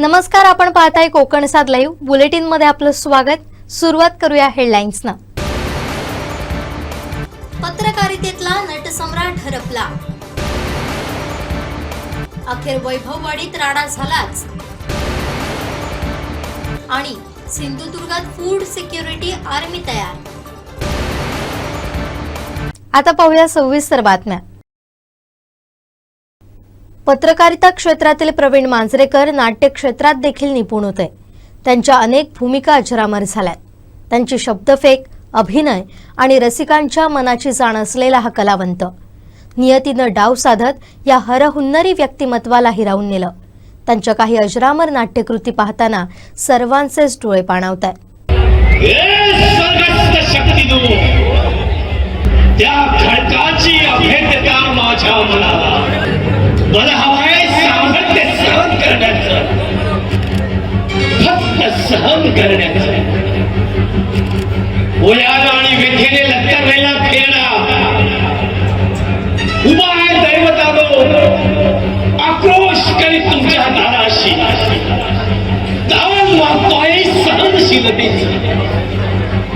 नमस्कार, आपण पाहताय कोकण सात लाईव्ह बुलेटिन मध्ये आपलं स्वागत। सुरुवात करूया हेडलाईन्सना। पत्रकारितेतला नटसम्राट हरपला, अखेर वैभववाडीत राडा झालाच आणि सिंधुदुर्गात फूड सिक्युरिटी आर्मी तयार। आता पाहूया सविस्तर बातम्या। पत्रकारिता क्षेत्रातील प्रवीण मांजरेकर नाट्य क्षेत्रात देखील निपुण होते। त्यांच्या अनेक भूमिका अजरामर झाल्यात। त्यांची शब्दफेक, अभिनय आणि रसिकांच्या मनाची जाण असलेला हा कलावंत नियतीनं डाव साधत या हरहुन्नरी व्यक्तिमत्वाला हिरावून नेलं। त्यांच्या काही अजरामर नाट्यकृती पाहताना सर्वांचेच डोळे पाणावतात। त्या खडकाची अभेद्यता माझ्या मनाला, मला हवंय सामर्थ्य सहन करण्याचं, फक्त सहन करण्याचं। ओल्याला आणि व्यथेने लक्करलेला फेडा उभा आहे दैवतानो, आक्रोश करीत तुमच्या दाराशी दावण मागतोय सहनशीलतेचं,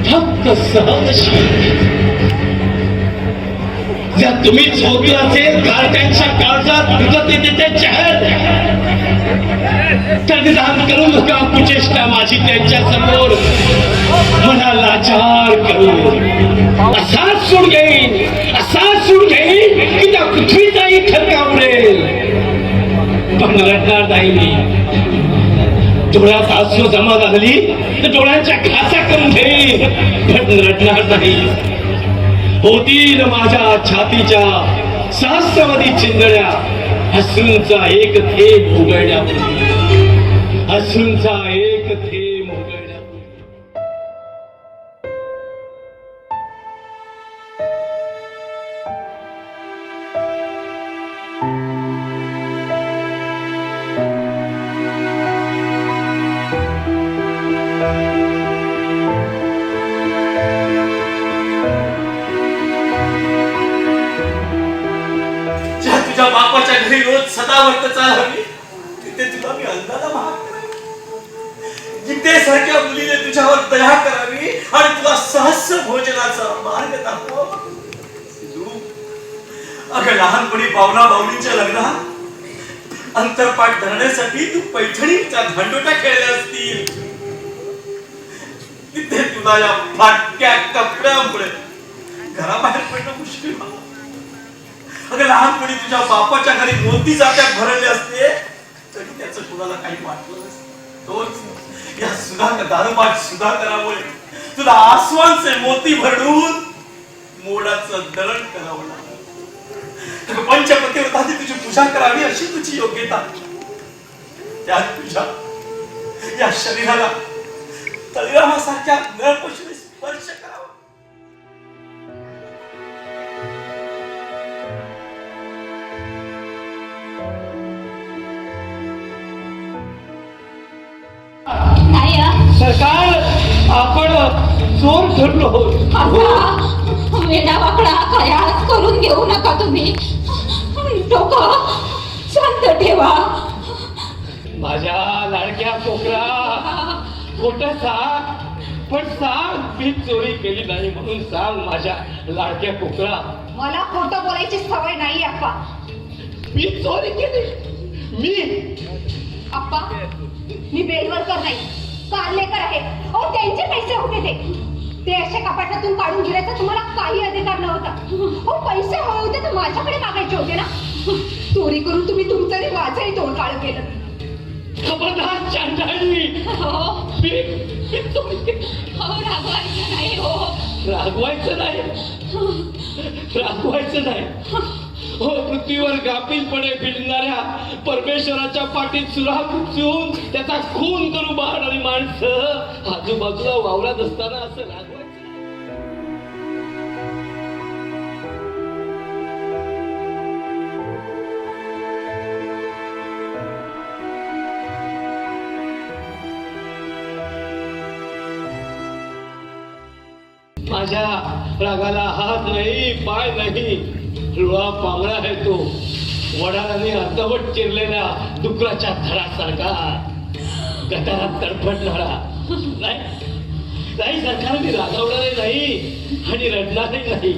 फक्त सहनशील। जर तुम्ही झोपले असेल कार्ट्यांच्या काळजात विकतेचे चहर, तर निदान करू नका कुचेष्टा माझी त्यांच्या समोर, मला लाचार करू। असाच सूड घेईन की त्या पृथ्वीचाही ठरका उडेल, पण रडणार नाही मी। डोळ्यात आसू जमा झाली तर डोळ्यांच्या खासा करून घेईन, पण रडणार नाही। होतील माझ्या छातीच्या सहस्रवधी चिंधड्या, अश्रूंचा एक थेंब उघडण्यापूर्वी, अश्रूंचा एक थेंब उघडण्यापूर्वी। तुझ्या बापाच्या घरी रोज सदावर्त चालावी, तिथे तुला मी अन्नाला महाग करावी। गीतेसारख्या मुलीने तुझ्यावर दया करावी आणि तुला सहस्र भोजनाचा मार्ग दाखवावा। अगं, लहानपणी बावला बावलींच्या लग्नात अंतरपाठ धरण्यासाठी तू पैठणीचा धांडोटा खेळले असतील, तिथे तुला या फाटक्या कपड्यामुळे घराबाहेर पडणं मुश्किल व्हावं। अगं, लहानपणी तुझ्या बापाच्या घरी मोती जात्या भरले असते तरी त्याचं कुणाला काही वाटलं नसतं। तोच या दारूबाट सुधाकरामुळे तुला आसवांचे मोती भरून मोडाचं दळण करावं लागलं। पंचपतिव्रताची तुझी पूजा करावी अशी तुझी योग्यता, त्यात तुझ्या या शरीराला तळीरामासारख्या नरपशुने स्पर्श करावा। सरकार, आपण चोर ठरलो आहोत। वेडा वाकडा काय आज करून घेऊ नका तुम्ही, डोकं शांत ठेवा। माझ्या लाडक्या कोकरा, खोटं सांग, पण सांग मी चोरी केली नाही म्हणून सांग माझ्या लाडक्या कोकरा। मला खोटं बोलायची सवय नाही अप्पा। मी चोरी केली? मी अप्पा, मी बेलवरकर नाही, कारलेकर आहे। अहो, त्यांचे पैसे होते ते अशा कपाटातून काढून घेण्याचा तुम्हाला काही अधिकार नव्हता। अहो, पैसे हवे होते तर माझ्याकडे मागायचे होते ना। चोरी करून तुम्ही तुमचं आणि माझंही तोंड काळं केलं। खबरदार चांडाळी, मी चोरी केली। रागवायचं नाही हो, रागवायचं नाही, रागवायचं नाही हो। पृथ्वीवर गाफीलपणे फिरणाऱ्या परमेश्वराच्या पाठीत सुरा खुपसून त्याचा खून करू पाहणारी माणसं आजूबाजूला वावरत असताना असं रागवायचं। माझ्या रागाला हात नाही, पाय नाही, रुळा पांगळा आहे तो। वडालाने अर्धवट चिरलेल्या डुकराच्या थरासारखा गटारात तडफडणारा नाही नाही, सरकारने रागावणारे नाही आणि रडणारे नाही.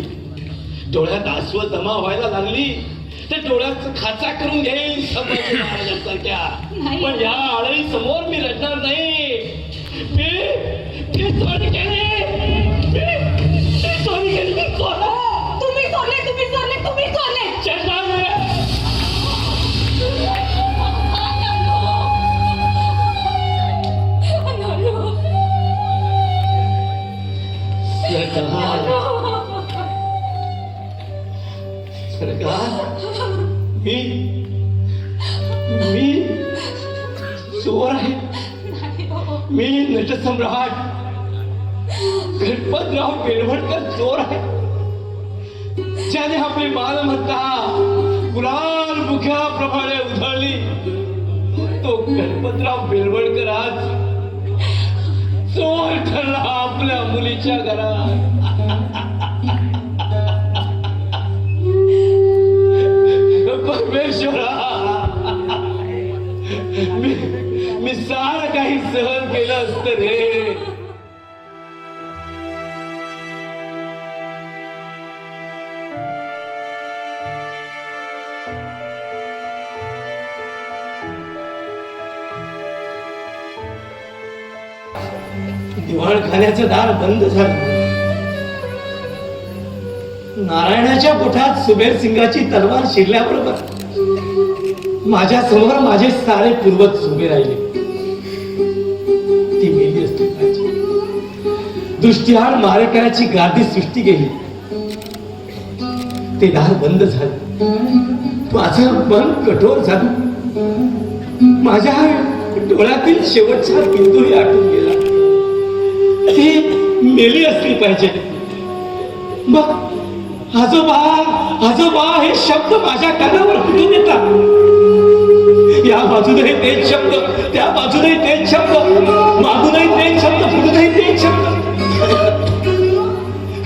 डोळ्यात आसव जमा व्हायला लागली तर डोळ्यात खाचा करून घेईल संभाजी महाराजांसारख्या. पण या आळई समोर मी रडणार नाही. मी चोरी केली, मी चोरी केली, मी चोरला. तुम्ही चोरले, तुम्ही चोरले, तुम्ही चोरले. चढणार नाही. सरकार मी चोर आहे. मी नटसम्राट गणपतराव बेलवडकर चोर आहे, ज्याने आपली मालमत्ता गुलाल मुख्याप्रमाणे उधळली. तो गणपतराव बेलवडकर आज चोर ठरला आपल्या मुलीच्या घरात. परमेश्वरा, मी सारं काही सहन केलं असतं रे. दिवाळखान्याचं दार बंद झालं. नारायणाच्या पोटात सुबेर सिंगाची तलवार शिरल्याबरोबर माझ्या समोर माझे सारे पूर्वज उभे राहिले. ती मेली असती पाहिजे. दृष्टीआड मारेकऱ्याची गादी सृष्टी गेली. ते दार बंद झालं. माझं मन कठोर झालं. माझ्या डोळ्यातील शेवटचा बिंदूही आटून गेला. ती मेली असली पाहिजे. मग आजोबा आजोबा हे शब्द माझ्या कानावर फुटून येतात. या बाजूने तेच शब्द, त्या बाजूने तेच शब्द, मागूनही तेच शब्द, पुढूनही तेच शब्द.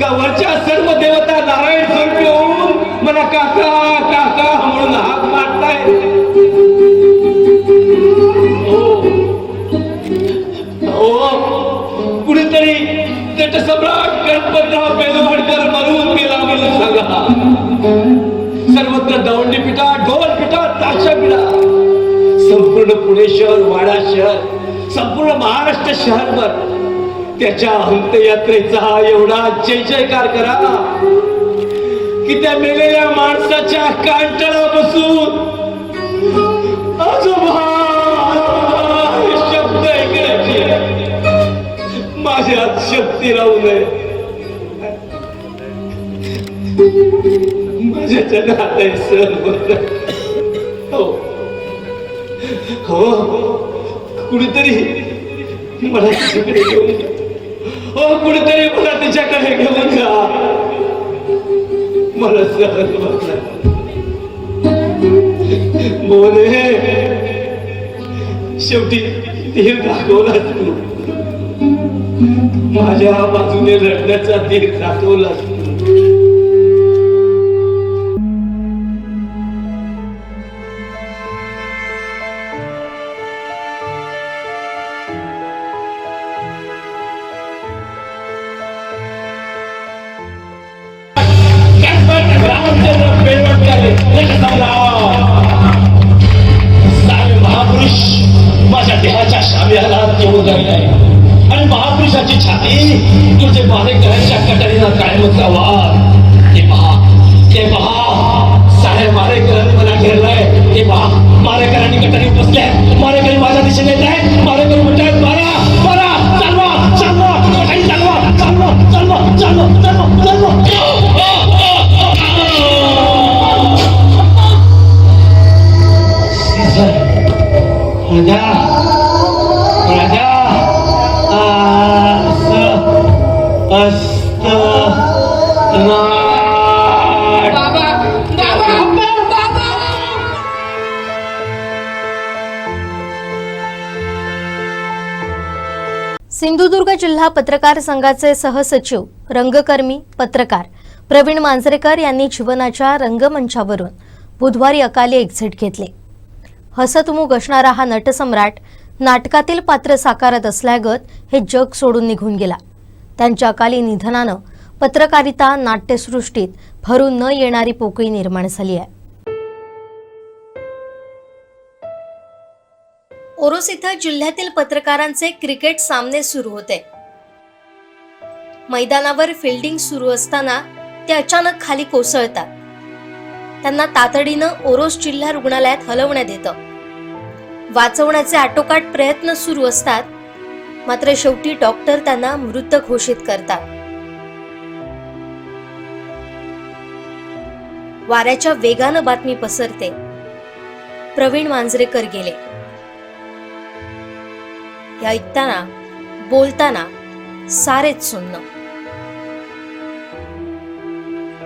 का वरच्या सर्व देवता नारायण स्वरूपी होऊन मला काका काका म्हणून हाक मारताय. कुणीतरी नटसम्राट गणपतराव बेलवडकर मरून गेला म्हणून सांगा. सर्वत्र दौंडी पिटा, ढोल पिटा, ताशा पिटा. संपूर्ण पुणे शहर, वाडा शहर, संपूर्ण महाराष्ट्र शहरभर त्याच्या अंत्ययात्रेचा एवढा जय जयकार करा की त्या मेलेल्या माणसाच्या कांटळा बसून आजोबा हे शब्द ऐकण्याची माझ्यात शक्ती राहू नये. माझ्या जगात आहे सहन होत नाही. हो कुणीतरी मला तिच्याकडे घेऊन जा. हो कुणीतरी मला तिच्याकडे घेऊन जा. मला सहन होत नाही. मोने शेवटी तीर दाखवलास तू. माझ्या बाजूने लढण्याचा तीर दाखवलास तू. महापुरुष माझ्या देहाच्या शाम्याला येऊन राहिलाय आणि महापुरुषाची छाती तुझे मारेकऱ्यांच्या कटारीला कायमच वार. ते पहा साऱ्या मारेकऱ्यांनी मला घेरलाय. ते पहा मारेकऱ्यांनी कटारी बसल्या. मारेकरी माझ्या दिशेने येत आहे. मारेकरी म्हणतात मारा मारा, चालवा चालवा, कटारी चालवा चालवा चालवा चालवा चालवा चालवा. राजा राजा अस्त सिंधुदुर्ग जिल्हा पत्रकार संघाचे सहसचिव, रंगकर्मी, पत्रकार प्रवीण मांजरेकर यांनी जीवनाच्या रंगमंचावरून बुधवारी अकाली एक्झिट घेतले. हसतमुख असणारा हा नटसम्राट नाटकातील पात्र साकारत असल्यागत हे जग सोडून निघून गेला. त्यांच्या अकाली निधनानं पत्रकारिता नाट्यसृष्टीत भरून न येणारी पोकळी निर्माण झाली आहे. ओरोस इथं जिल्ह्यातील पत्रकारांचे क्रिकेट सामने सुरू होते. मैदानावर फिल्डिंग सुरू असताना ते अचानक खाली कोसळतात. त्यांना तातडीनं ओरोस जिल्हा रुग्णालयात हलवण्यात येतं. वाचवण्याचे आटोकाट प्रयत्न सुरू असतात, मात्र शेवटी डॉक्टर त्यांना मृत घोषित करतात. वाऱ्याच्या वेगानं बातमी पसरते. प्रवीण मांजरेकर गेले. हे ऐकताना बोलताना सारेच सुन्न.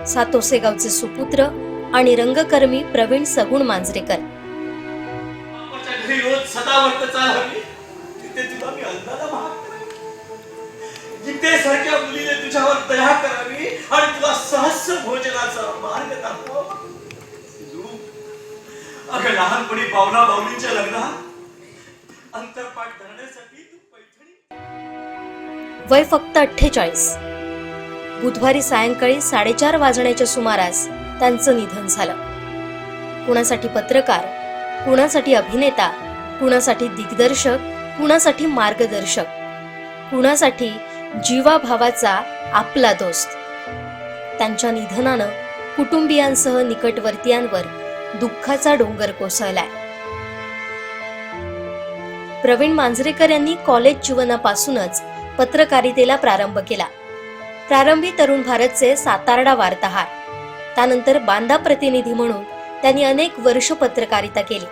सातोसे गावचे सुपुत्र आणि रंगकर्मी प्रवीण सगुण मांजरेकर. बापाच्या घरी रोज सदावर्त चालावी, तिथे तुला मी अन्नाला महाग करावी. जिथे सारख्या मुलीने तुझ्यावर दया करावी आणि तुला सहस्र भोजनाचा मार्ग दाखवावा. अगं लहानपणी बावला बावलीच्या लग्नात अंतरपाठ धरण्यासाठी तू पैठणी. वय फक्त 48. बुधवारी सायंकाळी 4:30 वाजण्याच्या सुमारास त्यांचं निधन झालं. कुणासाठी पत्रकार, कुणासाठी अभिनेता, कुणासाठी दिग्दर्शक, कुणासाठी मार्गदर्शक, कुणासाठी जीवाभावाचा आपला दोस्त. त्यांच्या निधनानं कुटुंबियांसह निकटवर्तीयांवर दुःखाचा डोंगर कोसळलाय. प्रवीण मांजरेकर यांनी कॉलेज जीवनापासूनच पत्रकारितेला प्रारंभ केला. प्रारंभी तरुण भारतचे सातारडा वार्ताहर, त्यानंतर बांदा प्रतिनिधी म्हणून त्यांनी अनेक वर्ष पत्रकारिता केली.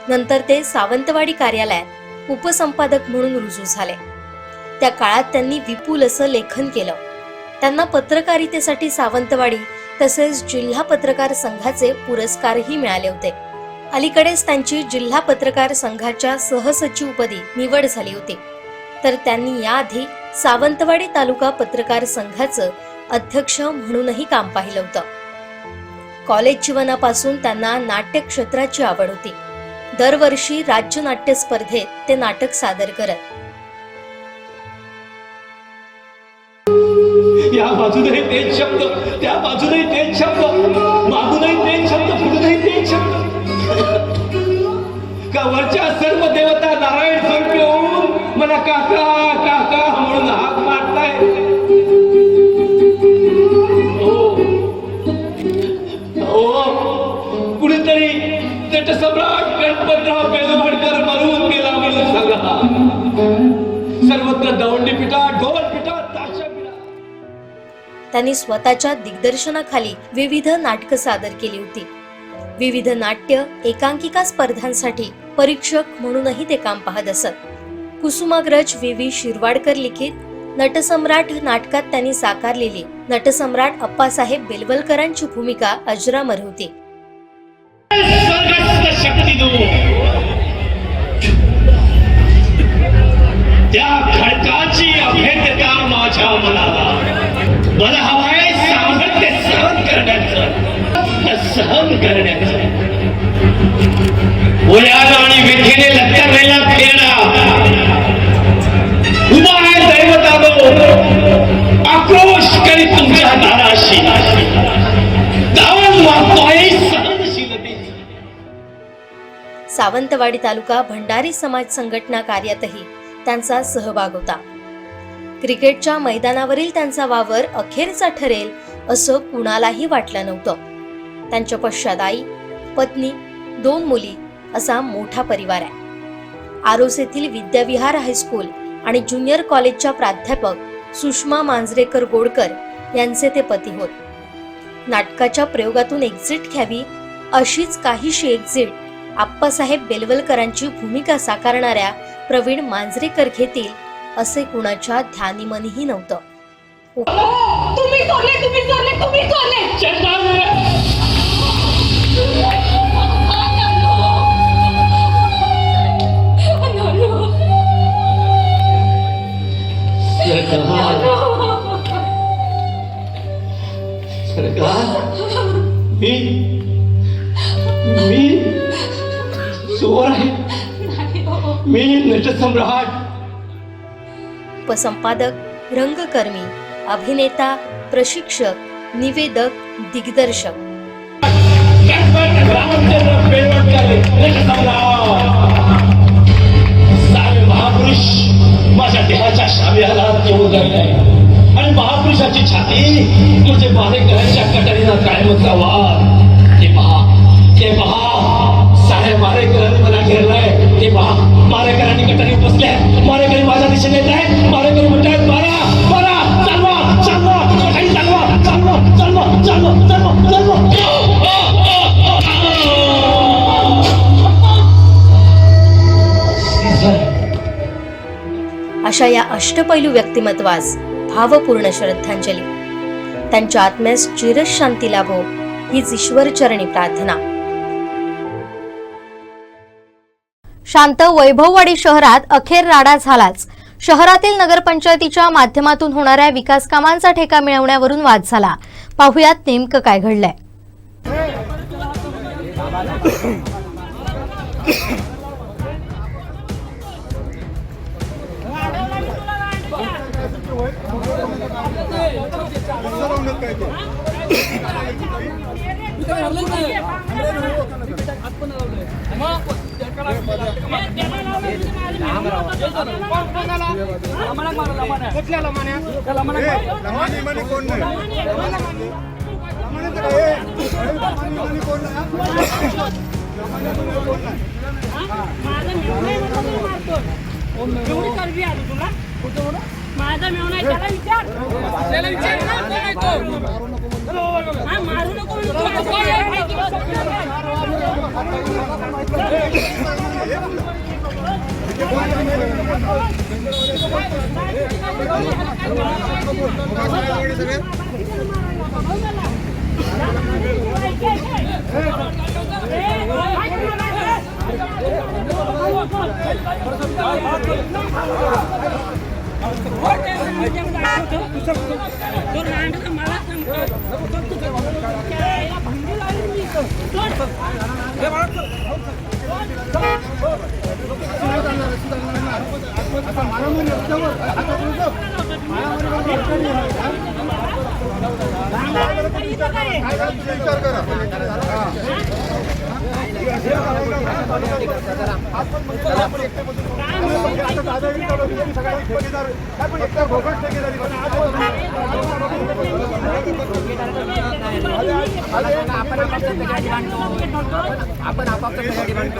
नंतर ते सावंतवाडी कार्यालयात उपसंपादक म्हणून रुजू झाले. त्या काळात त्यांनी विपुल असं लेखन केलं. त्यांना पत्रकारितेसाठी सावंतवाडी तसेच जिल्हा पत्रकार संघाचे पुरस्कारही मिळाले होते. अलीकडेच त्यांची जिल्हा पत्रकार संघाच्या सहसचिवपदी निवड झाली होती. तर त्यांनी याआधी सावंतवाडी तालुका पत्रकार संघाचं अध्यक्ष म्हणूनही काम पाहिलं होतं. कॉलेज जीवनापासून त्यांना नाट्य क्षेत्राची आवड होती. दरवर्षी राज्य नाट्य स्पर्धेत ते नाटक सादर करत. या बाजूनही तेच शब्द, त्या बाजूनही तेच शब्द, मागूनही तेच शब्द, पुढूनही तेच शब्द. का वरच्या सर्व देवता नारायण स्वरूपी होऊन मला काका काका म्हणून हाक मारताय. कुणीतरी नटसम्राट गणपतराव बेलवडकर मरून गेला म्हणून सांगा. सर्वत्र दौंडी पिटा, ढोल पिटा, ताशा पिटा. त्यांनी स्वतःच्या दिग्दर्शनाखाली विविध नाटकं सादर केली होती. विविध नाट्य एकांकिका स्पर्धांसाठी परीक्षक म्हणूनही ते काम पाहत असत. कुसुमाग्रज V.V. शिरवाडकर लिखित नटसम्राट नाटकात त्यांनी साकारलेली नटसम्राट अप्पासाहेब बेलवलकरांची भूमिका अजरामर होती. त्या खडकाची अभेद्यता माझ्या मनाला. मला हवाय सामर्थ्य सहन करण्याचं, सहन करण्याचं. ओल्यानं आणि व्यथेने लक्करलेला फेरणा उभा आहे दैवतानो. आक्रोश करीत तुमच्या दाराशी धावून मागतोय सहनशीलतेची. सावंतवाडी तालुका भंडारी समाज संघटना कार्यातही त्यांचा सहभाग होता. क्रिकेटच्या मैदानावरील त्यांचा वावर अखेरचा ठरेल असं कुणालाही वाटलं नव्हतं. त्यांच्या पश्चात आई, पत्नी, 2 मुली असा मोठा परिवार आहे. आरोस येथील विद्याविहार हायस्कूल आणि ज्युनियर कॉलेजच्या प्राध्यापक सुषमा मांजरेकर गोडकर यांचे ते पती होत. नाटकाच्या प्रयोगातून एक्झिट घ्यावी अशीच काहीशी एक्झिट आप्पासाहेब बेलवलकरांची भूमिका साकारणाऱ्या प्रवीण मांजरेकर घेतील असे कुणाच्या ध्यानीमनीही नव्हतं. तुम्ही चोरले. मी चोर आहे. मी नटसम्राट उपसंपादक, रंगकर्मी, अभिनेता, प्रशिक्षक, निवेदक, दिग्दर्शक रामचंद्र बेळवटकर सारे महापुरुष माझ्या देहाच्या शामियाला येऊन राहिलाय आणि महापुरुषाची छाती म्हणजे मारेकऱ्यांच्या कटारीनं कायमच वार. ते पहा सारे मारेकऱ्यांनी मला घेरलाय. ते पहा मारेकऱ्यांनी कटारी बसल्या. मारेकरी माझ्या दिशेने येत आहे. मारेकरी म्हणतात मारा मारा, चालवा चालवा, कटारी चालवा चालवा चालवा चालवा चालवा चालवा. अशा या अष्टपैलू व्यक्तिमत्वास भावपूर्ण श्रद्धांजली. त्यांच्या आत्म्यास चिरशांती लाभो हीच ईश्वरचरणी प्रार्थना. शांत वैभववाडी शहरात अखेर राडा झालाच. शहरातील नगरपंचायतीच्या माध्यमातून होणाऱ्या विकास कामांचा ठेका मिळवण्यावरून वाद झाला. पाहुयात नेमकं काय घडलंय. माझा मेवना आहे, त्याला विचार ना, मारू नको. आपण आपापल्या सगळ्यांना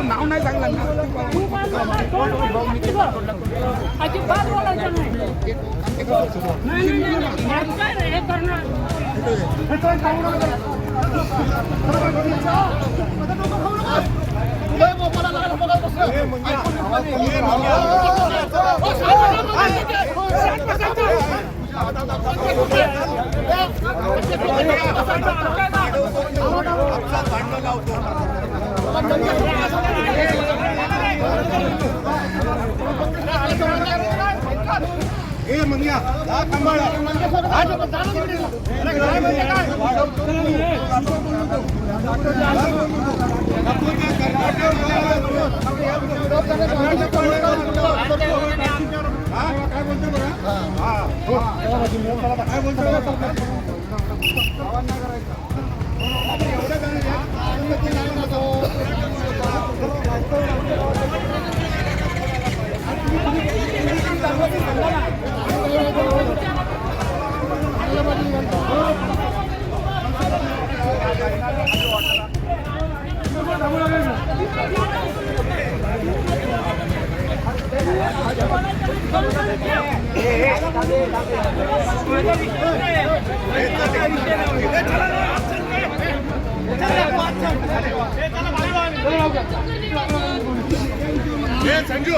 नाव नाही सांगलं अजिबात बोलायचं नाही संजू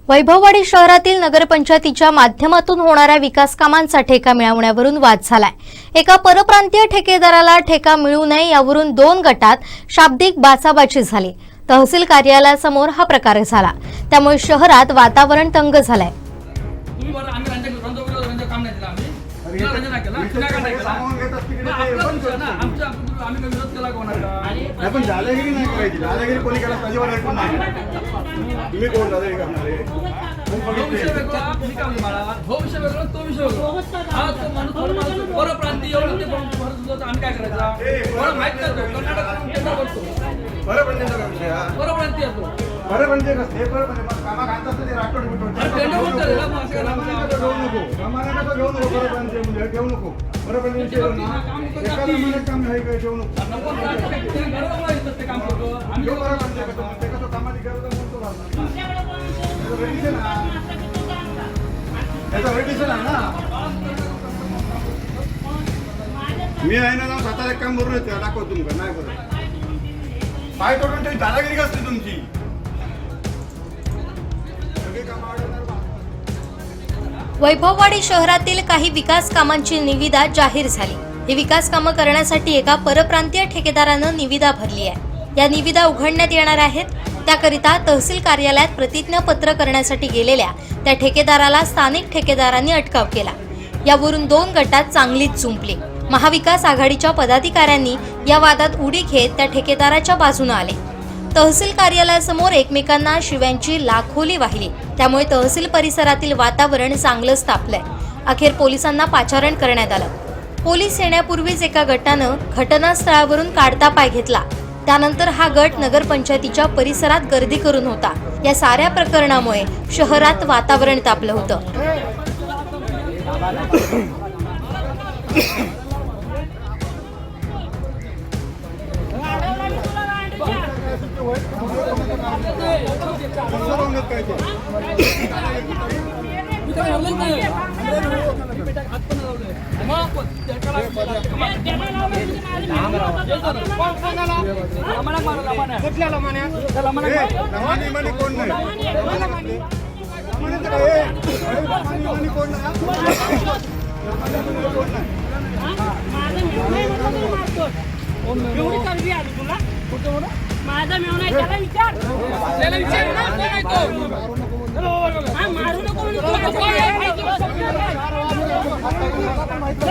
वैभववाडी शहरातील नगरपंचायतीच्या माध्यमातून होणाऱ्या विकास कामांचा ठेका मिळवण्यावरून वाद झालाय। एका परप्रांतीय ठेकेदाराला ठेका मिळू नये यावरून 2 गटात शाब्दिक बाचाबाची झाली। तहसील कार्यालयासमोर हा प्रकार झाला, त्यामुळे शहरात वातावरण तंग झालंय। पण दादागिरी नाही करायची. दादागिरी कोणी करायला अजिबात ऐकून नाही. तुम्ही कोण दादागिरी करणारे? विषय वेगळा, मी काय म्हणतो मला, हो विषय वेगळा, तो विषय वेगळा. हा तो माणूस परप्रांतीय एवढं ते भरत होतं, आम्ही काय करायचं? मला माहित नाही, तो कर्नाटकातून केंद्र करतो. परप्रांतीचा विषय हा. परप्रांतीय असतो. परप्रांतीय कसं? हे परप्रांतीय कामा घालतात तर ते राष्ट्रवादी टेंडर बोलतो रे, मग असं करायला प्रमाणात घेऊ नको. प्रमाणात घेऊ नको. परप्रांतीय म्हणजे घेऊ नको. परप्रांतीय ठेवू ना. एका जमान्यात काम आहे का ठेवू नको. नको ते घरावर येतात, ते काम करतो. आम्ही जो परप्रांतीय करतो ते कसं कामाची गरज आहे म्हणून तो घालणार. त्याचं रेडिशन आहे. त्याचं रेडिशन आहे ना. मी आहे ना जाऊन स्वतः एक काम बरोबर येते दाखवतो तुमका नाही बरोबर पाय तोडून ते दादागिरी कसते तुमची सगळे काम आवडणार बा. वैभववाडी शहरातील काही विकास कामांची निविदा जाहीर झाली। ही विकास कामं करण्यासाठी एका परप्रांतीय ठेकेदारानं निविदा भरली आहे। या निविदा उघडण्यात येणार आहेत। त्याकरिता तहसील कार्यालयात प्रतिज्ञापत्र करण्यासाठी गेलेल्या त्या ठेकेदाराला स्थानिक ठेकेदारांनी अटकाव केला। यावरून 2 गटात चांगलीच जुंपली। महाविकास आघाडीच्या पदाधिकाऱ्यांनी या वादात उडी घेत त्या ठेकेदाराच्या बाजूने आले। तहसील कार्यालयासमोर एकमेकांना शिव्यांची लाखोली वाहिली। त्यामुळे तहसील परिसरातील वातावरण चांगलंच तापलंय। अखेर पोलिसांना पाचारण करण्यात आलं। पोलीस येण्यापूर्वीच एका गटानं घटनास्थळावरून काढता पाय घेतला। त्यानंतर हा गट नगरपंचायतीच्या परिसरात गर्दी करून होता। या साऱ्या प्रकरणामुळे शहरात वातावरण तापलं होतं। एवढी चरबी आली तुला? माझा मेवना आहे, त्याला विचार. त्याला विचार ना, कोण आहे तो? हा, मारू नको म्हणून तुला कोण आहे? माहिती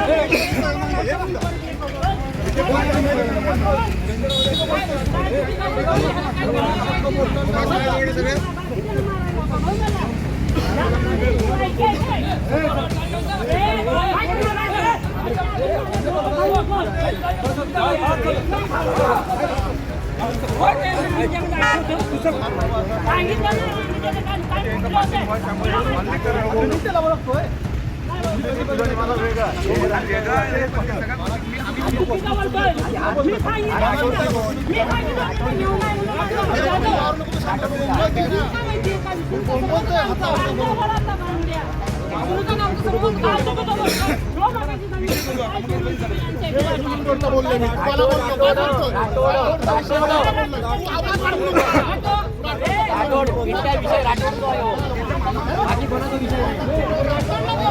विषय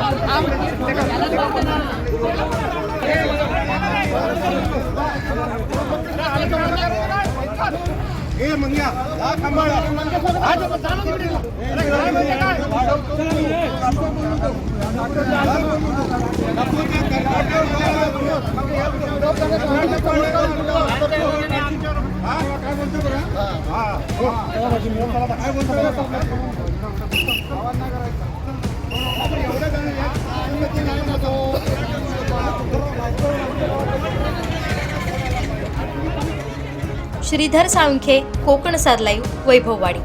ए मंग्या थांबा श्रीधर साळुंखे, कोकण सार लाईव्ह, वैभववाडी.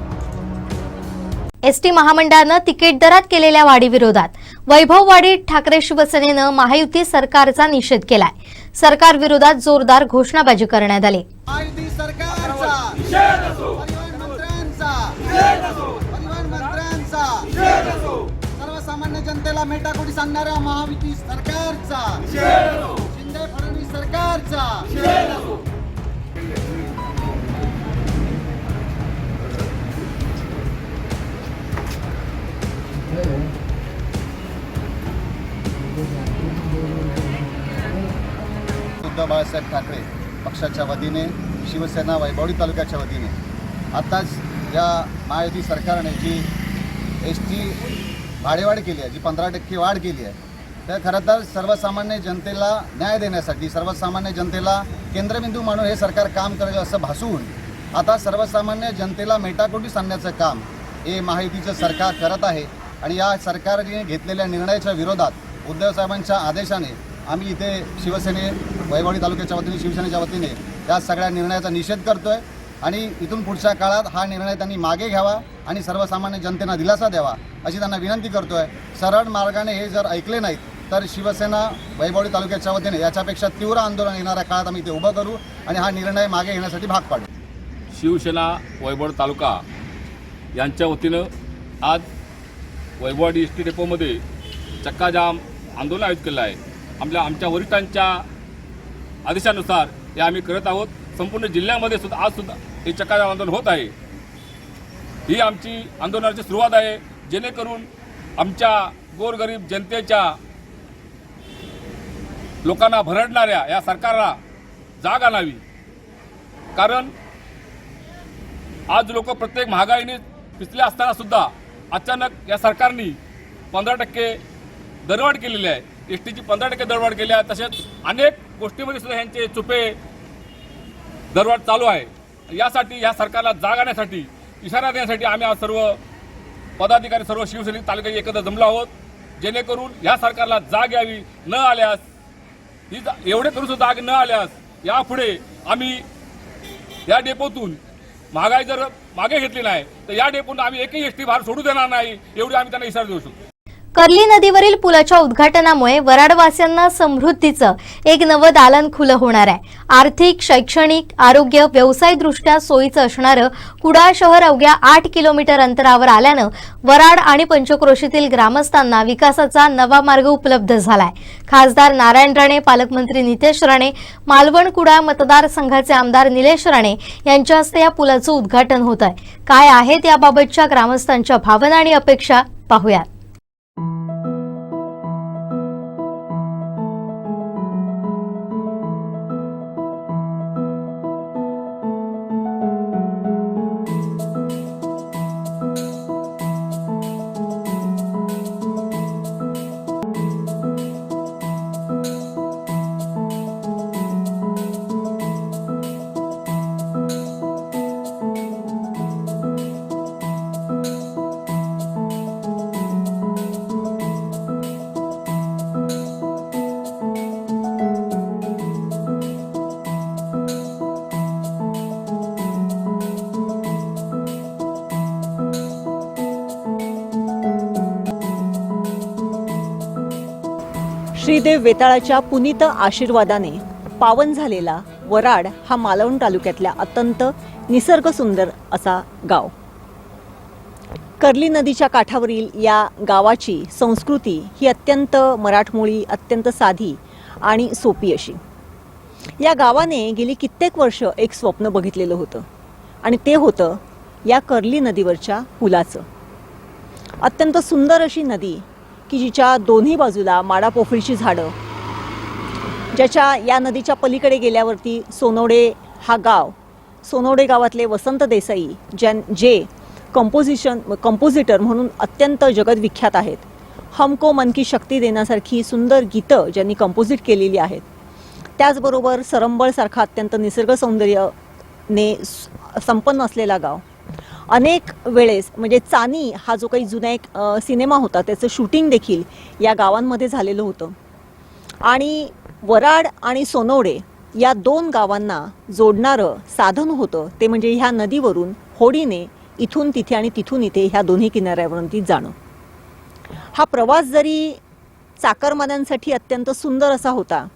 एसटी महामंडळानं तिकीट दरात केलेल्या वाढीविरोधात वैभववाडीत ठाकरे शिवसेनेनं महायुती सरकारचा निषेध केलाय. सरकार विरोधात जोरदार घोषणाबाजी करण्यात आली. महायुती सरकारचा परिवहन मंत्र्यांचा सर्वसामान्य जनतेला मेटाकुटी सांगणाऱ्या महायुती सरकारचा शिंदे फडणवीस सरकारचा उद्धव बाळासाहेब ठाकरे पक्षाच्या वतीने शिवसेना वैभवडी तालुक्याच्या वतीने आत्ताच या महायुती सरकारने जी एसटी भाडेवाढ केली आहे, जी 15% वाढ केली आहे, तर खरं तर सर्वसामान्य जनतेला न्याय देण्यासाठी, सर्वसामान्य जनतेला केंद्रबिंदू मानून हे सरकार काम करेल असं भासून आता सर्वसामान्य जनतेला मेटाकुटीस आणण्याचं काम हे महायुतीचं सरकार करत आहे. आणि या सरकारने घेतलेल्या निर्णयाच्या विरोधात उद्धव साहेबांच्या आदेशाने आम्ही इथे शिवसेने वैभवडी तालुक्याच्या वतीने शिवसेनेच्या वतीने या सगळ्या निर्णयाचा निषेध करतोय. आणि इथून पुढच्या काळात हा निर्णय त्यांनी मागे घ्यावा आणि सर्वसामान्य जनतेला दिलासा द्यावा अशी त्यांना विनंती करतोय. सरळ मार्गाने हे जर ऐकले नाहीत तर शिवसेना वैभवडी तालुक्याच्या वतीने याच्यापेक्षा तीव्र आंदोलन येणाऱ्या काळात आम्ही इथे उभं करू आणि हा निर्णय मागे घेण्यासाठी भाग पाडू. शिवसेना वैभवडी तालुका यांच्या वतीनं आज वैभवडी एस टी डेपोमध्ये चक्काजाम आंदोलन आयोजित केलं आहे. आमच्या वरिष्ठांच्या आदेशानुसार हे आम्ही करत आहोत. संपूर्ण जिल्ह्यामध्ये सुद्धा आज सुद्धा हे चक्काजाम आंदोलन होत आहे. ही आमची आंदोलनाची सुरुवात आहे, जेणेकरून आमच्या गोरगरीब जनतेच्या लोकांना भरडणाऱ्या या सरकारला जाग आणावी. कारण आज लोक प्रत्येक महागाईने पिचले असताना सुद्धा अचानक या सरकारने 15% दरवाढ केलेली आहे. एस टीची 15% दरवाढ केली आहे. तसेच अनेक गोष्टीमध्ये सुद्धा यांचे चुपे दरवाढ चालू आहे. यासाठी या सरकारला जाग आणण्यासाठी, इशारा देण्यासाठी आम्ही आज सर्व पदाधिकारी, सर्व शिवसैनिक तालुक्यात एकत्र जमलो आहोत, जेणेकरून या सरकारला जाग यावी. न आल्यास एवढे करून सुद्धा जाग न आल्यास यापुढे आम्ही या डेपोतून महागाई जर मागे घेतली नाही तर या डेपोतून आम्ही एकही एसटी भार सोडू देणार नाही, एवढी आम्ही त्यांना इशारा देऊ शकतो. कर्ली नदीवरील पुलाच्या उद्घाटनामुळे वराडवासियांना समृद्धीचं एक नवं दालन खुलं होणार आहे. आर्थिक, शैक्षणिक, आरोग्य, व्यवसायदृष्ट्या सोयीचं असणारं कुडाळ शहर अवघ्या 8 किलोमीटर अंतरावर आल्यानं वराड आणि पंचक्रोशीतील ग्रामस्थांना विकासाचा नवा मार्ग उपलब्ध झालाय. खासदार नारायण राणे, पालकमंत्री नितेश राणे, मालवण कुडाळ मतदारसंघाचे आमदार निलेश राणे यांच्या हस्ते या पुलाचं उद्घाटन होत आहे. काय आहेत याबाबतच्या ग्रामस्थांच्या भावना आणि अपेक्षा पाहूयात. श्रीदेव वेताळाच्या पुनीत आशीर्वादाने पावन झालेला वराड हा मालवण तालुक्यातल्या अत्यंत निसर्गसुंदर असा गाव. कर्ली नदीच्या काठावरील या गावाची संस्कृती ही अत्यंत मराठमोळी, अत्यंत साधी आणि सोपी अशी. या गावाने गेली कित्येक वर्ष एक स्वप्न बघितलेलं होतं आणि ते होतं या कर्ली नदीवरच्या पुलाचं. अत्यंत सुंदर अशी नदी की जिच्या दोन्ही बाजूला माडापोफळीची झाडं, ज्याच्या या नदीच्या पलीकडे गेल्यावरती सोनवडे हा गाव, सोनवडे गावातले वसंत देसाई जे कंपोजिटर म्हणून अत्यंत जगदविख्यात आहेत. हमको मन की शक्ती देण्यासारखी सुंदर गीतं ज्यांनी कंपोजिट केलेली आहेत. त्याचबरोबर सरंबळसारखा अत्यंत निसर्ग सौंदर्याने संपन्न असलेला गाव. अनेक वेळेस म्हणजे चानी हा जो काही जुना एक सिनेमा होता त्याचं शूटिंग देखील या गावांमध्ये झालेलं होतं. आणि वराड आणि सोनवडे या दोन गावांना जोडणारं साधन होतं ते म्हणजे ह्या नदीवरून होडीने इथून तिथे आणि तिथून इथे ह्या दोन्ही किनाऱ्यावरती जाणं. हा प्रवास जरी चाकरमान्यांसाठी अत्यंत सुंदर असा होता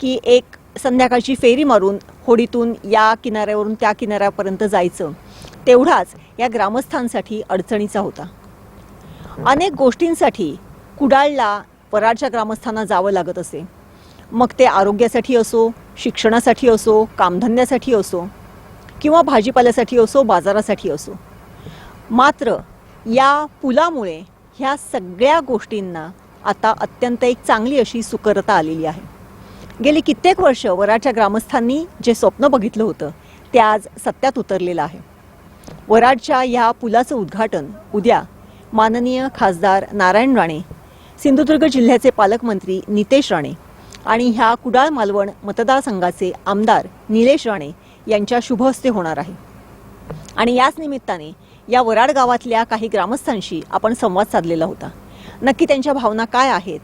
की एक संध्याकाळची फेरी मारून होडीतून या किनाऱ्यावरून त्या किनाऱ्यापर्यंत जायचं, तेवढाच या ग्रामस्थांसाठी अडचणीचा होता. अनेक गोष्टींसाठी कुडाळला वराडच्या ग्रामस्थांना जावं लागत असे. मग ते आरोग्यासाठी असो, शिक्षणासाठी असो, कामधंद्यासाठी असो किंवा भाजीपाल्यासाठी असो, बाजारासाठी असो. मात्र या पुलामुळे ह्या सगळ्या गोष्टींना आता अत्यंत एक चांगली अशी सुकरता आलेली आहे. गेली कित्येक वर्ष वराडच्या ग्रामस्थांनी जे स्वप्न बघितलं होतं ते आज सत्यात उतरलेलं आहे. वराडच्या या पुलाचं उद्घाटन उद्या माननीय खासदार नारायण राणे, सिंधुदुर्ग जिल्ह्याचे पालकमंत्री नितेश राणे आणि ह्या कुडाळ मालवण मतदारसंघाचे आमदार निलेश राणे यांच्या शुभ हस्ते होणार आहे. आणि याच निमित्ताने या वराड गावातल्या काही ग्रामस्थांशी आपण संवाद साधलेला होता. नक्की त्यांच्या भावना काय आहेत,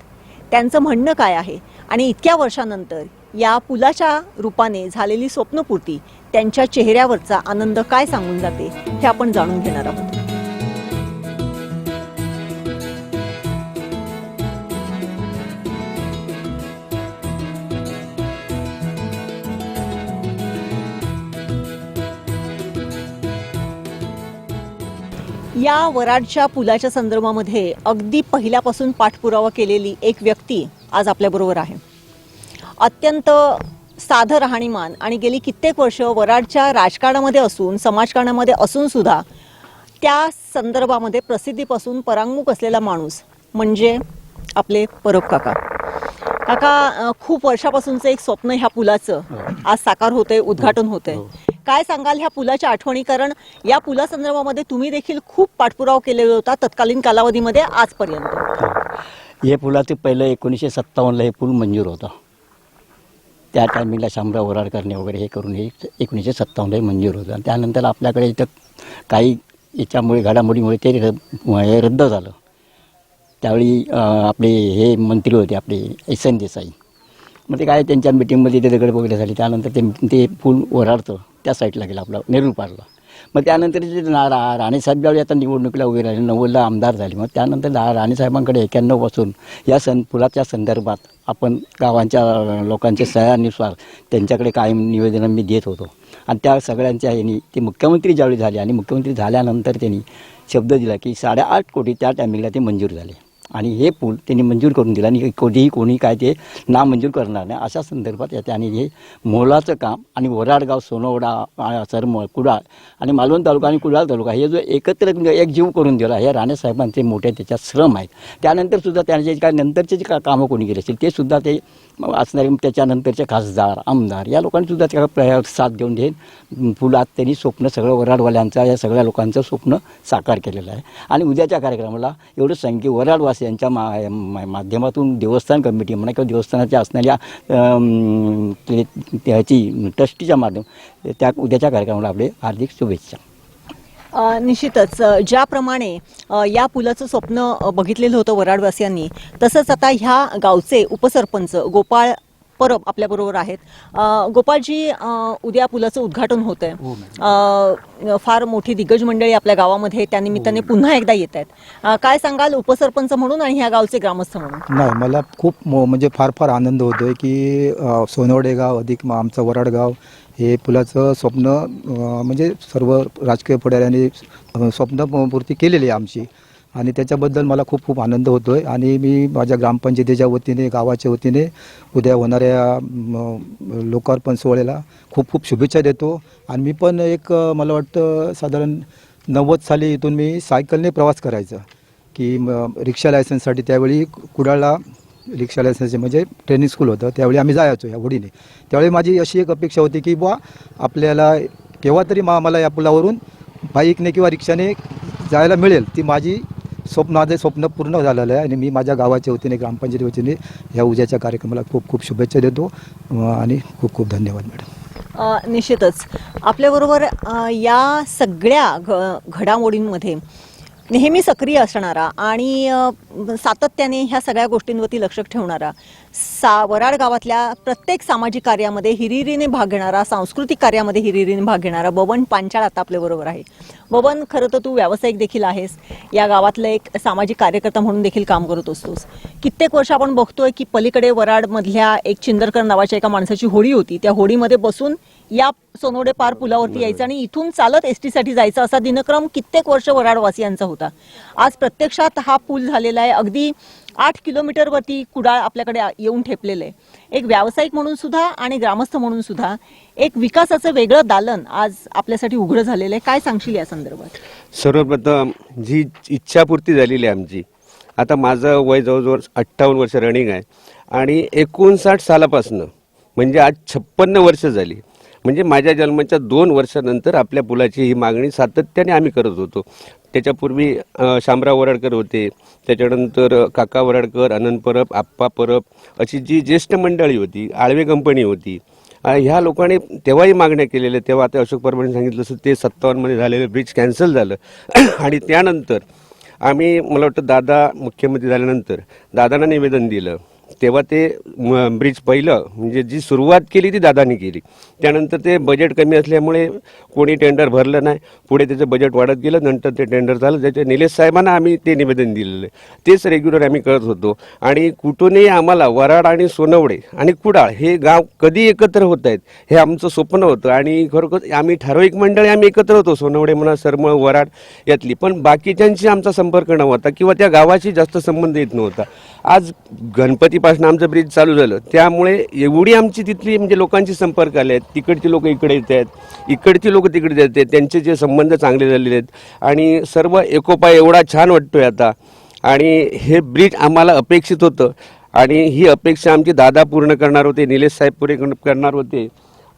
त्यांचं म्हणणं काय आहे आणि इतक्या वर्षानंतर या पुलाच्या रूपाने झालेली स्वप्नपूर्ती त्यांच्या चेहऱ्यावरचा आनंद काय सांगून जाते हे आपण जाणून घेणार आहोत. या वराडच्या पुलाच्या संदर्भामध्ये अगदी पहिल्यापासून पाठपुरावा केलेली एक व्यक्ती आज आपल्याबरोबर आहे. अत्यंत साधं राहणीमान आणि गेली कित्येक वर्ष वराडच्या राजकारणामध्ये असून समाजकारणामध्ये असून सुद्धा त्या संदर्भामध्ये प्रसिद्धीपासून परांगमुख असलेला माणूस म्हणजे आपले परब काका. काका, खूप वर्षापासूनचं एक स्वप्न ह्या पुलाचं आज साकार होतंय, उद्घाटन होतंय. काय सांगाल ह्या पुलाच्या आठवणी? कारण या पुला संदर्भामध्ये तुम्ही देखील खूप पाठपुरावा केलेला होता तत्कालीन कालावधीमध्ये आजपर्यंत. हे पुलाचं पहिलं 1957ला हे पूल मंजूर होता. त्या टायमिंगला शामराव वराडकरने वगैरे हे करून हे 1957ला मंजूर होतं. त्यानंतर आपल्याकडे इथं काही याच्यामुळे घडामोडीमुळे ते रद्द झालं. त्यावेळी आपले हे मंत्री होते आपले वसंत देसाई. मग ते काय त्यांच्या मिटिंगमध्ये ते दगड वगैरे झाली. त्यानंतर ते पूल वराडतं त्या साईडला गेलं आपलं नेहरू पारला. मग त्यानंतर जे राणेसाहेब ज्यावेळी आता निवडणुकीला उभे राहिले, 90ला आमदार झाले. मग त्यानंतर राणेसाहेबांकडे 91पासून या पुलाच्या संदर्भात आपण गावांच्या लोकांच्या सह्यानुसार त्यांच्याकडे कायम निवेदनं मी देत होतो. आणि त्या सगळ्यांच्या ह्यानी ते मुख्यमंत्री ज्यावेळी झाले आणि मुख्यमंत्री झाल्यानंतर त्यांनी शब्द दिला की 8.5 कोटी त्या टायमिंगला ते मंजूर झाले. आणि हे पूल त्यांनी मंजूर करून दिला आणि कोणी काय ते नामंजूर करणार नाही अशा संदर्भात त्याने हे मोलाचं काम आणि वराडगाव, सोनवडा, सरमळ, कुडाळ आणि मालवण तालुका आणि कुडाळ तालुका हे जो एकत्र एक जीव करून दिला हे राणेसाहेबांचे मोठे त्याच्यात श्रम आहेत. त्यानंतरसुद्धा त्यांचे काय नंतरचे जे कामं कोणी केले असेल ते सुद्धा ते असणारे त्याच्यानंतरचे खासदार, आमदार या लोकांनीसुद्धा त्या साथ देऊन हे पुलात त्यांनी स्वप्न सगळं वराडवाल्यांचा या सगळ्या लोकांचं स्वप्न साकार केलेलं आहे. आणि उद्याच्या कार्यक्रमाला एवढं सांगेन की वराडवासियांच्या माध्यमातून देवस्थान कमिटी म्हणा किंवा देवस्थानाच्या असणाऱ्या त्याची ट्रस्टीच्या माध्यम त्या उद्याच्या कार्यक्रमाला आपले हार्दिक शुभेच्छा. निश्चितच ज्याप्रमाणे या पुलाचं स्वप्न बघितलेलं होतं वराडवासियांनी, तसंच आता ह्या गावचे उपसरपंच गोपाळ परब आपल्याबरोबर आहेत. गोपाळजी, उद्या पुलाचं उद्घाटन होत आहे. फार मोठी दिग्गज मंडळी आपल्या गावामध्ये त्यानिमित्ताने पुन्हा एकदा येत आहेत. काय सांगाल उपसरपंच म्हणून आणि ह्या गावचे ग्रामस्थ म्हणून? नाही, मला खूप म्हणजे फार आनंद होतोय की सोनवडे गाव अधिक आमचं वराड गाव हे पुलाचं स्वप्न म्हणजे सर्व राजकीय पुढाऱ्यांनी स्वप्नपूर्ती केलेली आहे आमची. आणि त्याच्याबद्दल मला खूप आनंद होतो आहे. आणि मी माझ्या ग्रामपंचायतीच्या वतीने, गावाच्या वतीने उद्या होणाऱ्या लोकार्पण सोहळ्याला खूप शुभेच्छा देतो. आणि मी पण मला वाटतं साधारण 90 साली इथून मी सायकलने प्रवास करायचा. की रिक्षा लायसन्ससाठी त्यावेळी कुडाळला रिक्षा लायसन्सचे म्हणजे ट्रेनिंग स्कूल होतं, त्यावेळी आम्ही जायचो या होडीने. त्यावेळी माझी अशी एक अपेक्षा होती की बुवा आपल्याला केव्हा तरी मला या पुलावरून बाईकने किंवा रिक्षाने जायला मिळेल. ती माझं स्वप्न पूर्ण झालेलं आहे आणि मी माझ्या गावाच्या वतीने, ग्रामपंचायती वतीने या उद्याच्या कार्यक्रमाला खूप खूप शुभेच्छा देतो आणि खूप खूप धन्यवाद मॅडम. निश्चितच आपल्याबरोबर या सगळ्या घडामोडींमध्ये नेहमी सक्रिय असणारा आणि सातत्याने ह्या सगळ्या गोष्टींवरती लक्ष ठेवणारा वराड गावातल्या प्रत्येक सामाजिक कार्यामध्ये हिरिरीने भाग घेणारा, सांस्कृतिक कार्यामध्ये हिरिरीने भाग घेणारा बबन पांचाळ आता आपल्याबरोबर आहे. बबन, खरं तर तू व्यावसायिक देखील आहेस, या गावातलं एक सामाजिक कार्यकर्ता म्हणून देखील काम करत असतोस. कित्येक वर्ष आपण बघतोय की पलीकडे वराडमधल्या एक चिंदरकर नावाच्या एका माणसाची होडी होती, त्या होडीमध्ये बसून या सोनवडे पार पुलावरती यायचं आणि इथून चालत एसटी साठी जायचं असा दिनक्रम कित्येक वर्ष वराडवासियांचा होता. आज प्रत्यक्षात हा पूल झालेला आहे. अगदी 8 किलोमीटरवरती कुडाळ आपल्याकडे येऊन ठेपलेलं आहे. एक व्यावसायिक म्हणून सुद्धा आणि ग्रामस्थ म्हणून सुद्धा एक विकासाचं वेगळं दालन आज आपल्यासाठी उघडं झालेलं आहे. काय सांगशील या संदर्भात? सर्वप्रथम जी इच्छापूर्ती झालेली आहे आमची, आता माझं वय जवळजवळ 58 वर्ष रनिंग आहे आणि 59 सालापासून म्हणजे आज 56 वर्ष झाली. म्हणजे माझ्या जन्माच्या 2 वर्षानंतर आपल्या पुलाची ही मागणी सातत्याने आम्ही करत होतो. त्याच्यापूर्वी शामराव वराडकर होते, त्याच्यानंतर काका वराडकर, आनंद परब, आप्पा परब अशी जी ज्येष्ठ मंडळी होती, आळवे कंपनी होती, ह्या लोकांनी तेव्हाही मागण्या केलेल्या. तेव्हा आता अशोक परबांनी सांगितलं असं ते 57 मध्ये झालेलं ब्रिज कॅन्सल झालं आणि त्यानंतर आम्ही, मला वाटतं दादा मुख्यमंत्री झाल्यानंतर दादांना निवेदन दिलं. तेव्हा ते ब्रिज पहिलं म्हणजे जी सुरुवात केली ती दादानी केली. त्यानंतर ते बजेट कमी असल्यामुळे कोणी टेंडर भरलं नाही. पुढे त्याचं बजेट वाढत गेलं, नंतर ते टेंडर झालं. त्याच्या निलेश साहेबांना आम्ही ते निवेदन दिलेलं, तेच रेग्युलर आम्ही करत होतो. आणि कुठूनही आम्हाला वराड आणि सोनवडे आणि कुडाळ हे गाव कधी एकत्र होत आहेत हे आमचं स्वप्न होतं. आणि खरोखर आम्ही ठराविक मंडळी आम्ही एकत्र होतो, सोनवडे म्हणा, सरमळ, वराड यातली. पण बाकीच्यांशी आमचा संपर्क नव्हता किंवा त्या गावाशी जास्त संबंध येत नव्हता. आज गणपतीपासून आमचं ब्रिज चालू झालं, त्यामुळे एवढी आमची तिथली म्हणजे लोकांची संपर्क आले आहेत. तिकडची लोक इकडे येत आहेत, इकडची लोक तिकडे येत आहेत, त्यांचे जे संबंध चांगले झालेले आहेत आणि सर्व एकोपा एवढा छान वाटतोय आता. आणि हे ब्रिज आम्हाला अपेक्षित होतं आणि ही अपेक्षा आमची दादा पूर्ण करणार होते, निलेश साहेब पुरे करणार होते.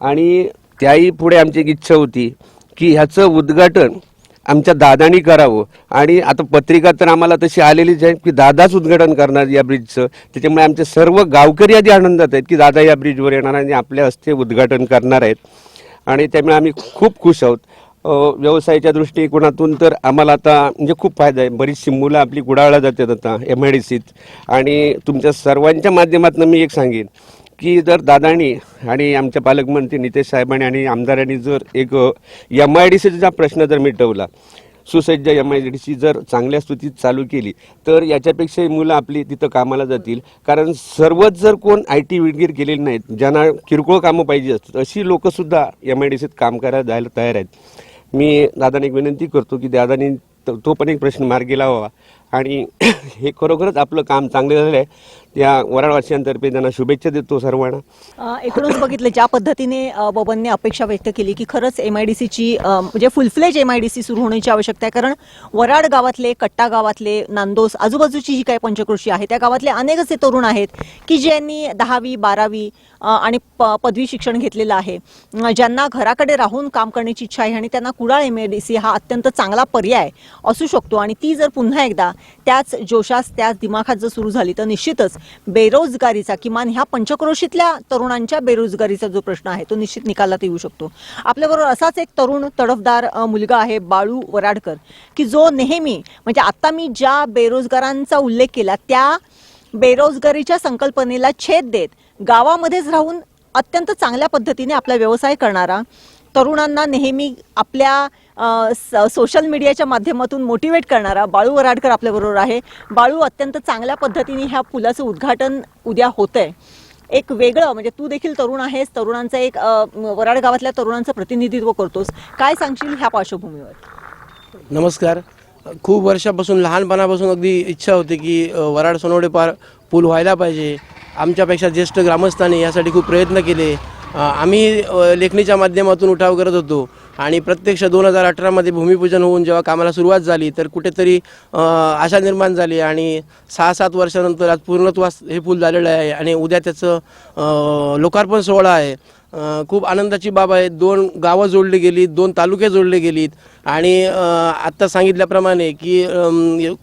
आणि त्याही पुढे आमची एक इच्छा होती की ह्याचं उद्घाटन आमच्या दादानी करावं. आणि आता पत्रिका तर आम्हाला तशी आलेलीच आहे की दादाच उद्घाटन करणार या ब्रिजचं. त्याच्यामुळे आमचे सर्व गावकरी आधी आनंदात आहेत की दादा या ब्रिजवर येणार आणि आपल्या हस्ते उद्घाटन करणार आहेत. आणि त्यामुळे आम्ही खूप खुश आहोत. व्यवसायाच्या दृष्टिकोनातून तर आम्हाला आता म्हणजे खूप फायदा आहे. बरीचशी मुलं आपली कुडाळला जातात आता MIDCत. आणि तुमच्या सर्वांच्या माध्यमातून मी एक सांगेन की जर दादानी आणि आमच्या पालकमंत्री नितेश साहेबांनी आणि आमदारांनी जर एक MIDCचा प्रश्न जर मिटवला, सुसज्ज MIDC जर चांगल्या स्थितीत चालू केली तर याच्यापेक्षाही मुलं आपली तिथं कामाला जातील. कारण सर्वच जर कोण IT विडगीर केलेली नाहीत, ज्यांना किरकोळ कामं पाहिजे असतात, अशी लोकंसुद्धा MIDCत काम करायला जायला तयार आहेत. मी दादाने एक विनंती करतो की दादानी तो पण एक प्रश्न मार्गी लावावा. आणि हे खरोखरच आपलं काम चांगलं झालं आहे. त्या वराडवासियांतर्फे त्यांना शुभेच्छा देतो सर्वांना. एकूणच बघितलं ज्या पद्धतीने बबनने अपेक्षा व्यक्त केली की खरंच MIDCची म्हणजे फुलफ्लेज MIDC सुरू होण्याची आवश्यकता आहे. कारण वराड गावातले, कट्टा गावातले, नांदोस आजूबाजूची जी काही पंचक्रोशी आहे त्या गावातले अनेक असे तरुण आहेत की ज्यांनी 10वी 12वी आणि पदवी शिक्षण घेतलेलं आहे, ज्यांना घराकडे राहून काम करण्याची इच्छा आहे आणि त्यांना कुडाळ MIDC हा अत्यंत चांगला पर्याय असू शकतो. आणि ती जर पुन्हा एकदा त्याच जोशास, त्याच दिमाखात जर सुरू झाली तर निश्चितच बेरोजगारीचा, किमान ह्या पंचक्रोशीतल्या तरुणांच्या बेरोजगारीचा जो प्रश्न आहे तो निश्चित निकालात येऊ शकतो. आपल्याबरोबर असाच एक तरुण तडफदार मुलगा आहे बाळू वराडकर, की जो नेहमी म्हणजे आता मी ज्या बेरोजगारांचा उल्लेख केला त्या बेरोजगारीच्या संकल्पनेला छेद देत गावामध्येच राहून अत्यंत चांगल्या पद्धतीने आपला व्यवसाय करणारा, तरुणांना नेहमी आपल्या सोशल मीडियाच्या माध्यमातून मोटिवेट करणारा बाळू वराडकर आपल्याबरोबर आहे. बाळू, अत्यंत चांगल्या पद्धतीने ह्या पुलाचं उद्घाटन उद्या होतंय. एक वेगळं म्हणजे तू देखील तरुण आहेस, तरुणांचं एक वराड गावातल्या तरुणांचं प्रतिनिधित्व करतोस, काय सांगशील ह्या पार्श्वभूमीवर? नमस्कार. खूप वर्षापासून, लहानपणापासून अगदी इच्छा होती की वराड सोनवडे पार पूल व्हायला पाहिजे. आमच्यापेक्षा ज्येष्ठ ग्रामस्थांनी यासाठी खूप प्रयत्न केले आम्ही लेखणीच्या माध्यमातून उठाव करत होतो आणि प्रत्यक्ष 2018मध्ये भूमिपूजन होऊन जेव्हा कामाला सुरुवात झाली तर कुठेतरी आशा निर्माण झाली आणि 6-7 वर्षानंतर आज पूर्णत्वास हे पूल झालेलं आहे आणि उद्या त्याचं लोकार्पण सोहळा आहे. खूप आनंदाची बाब आहे. 2 गावं जोडली गेलीत, 2 तालुके जोडले गेलीत आणि आत्ता सांगितल्याप्रमाणे की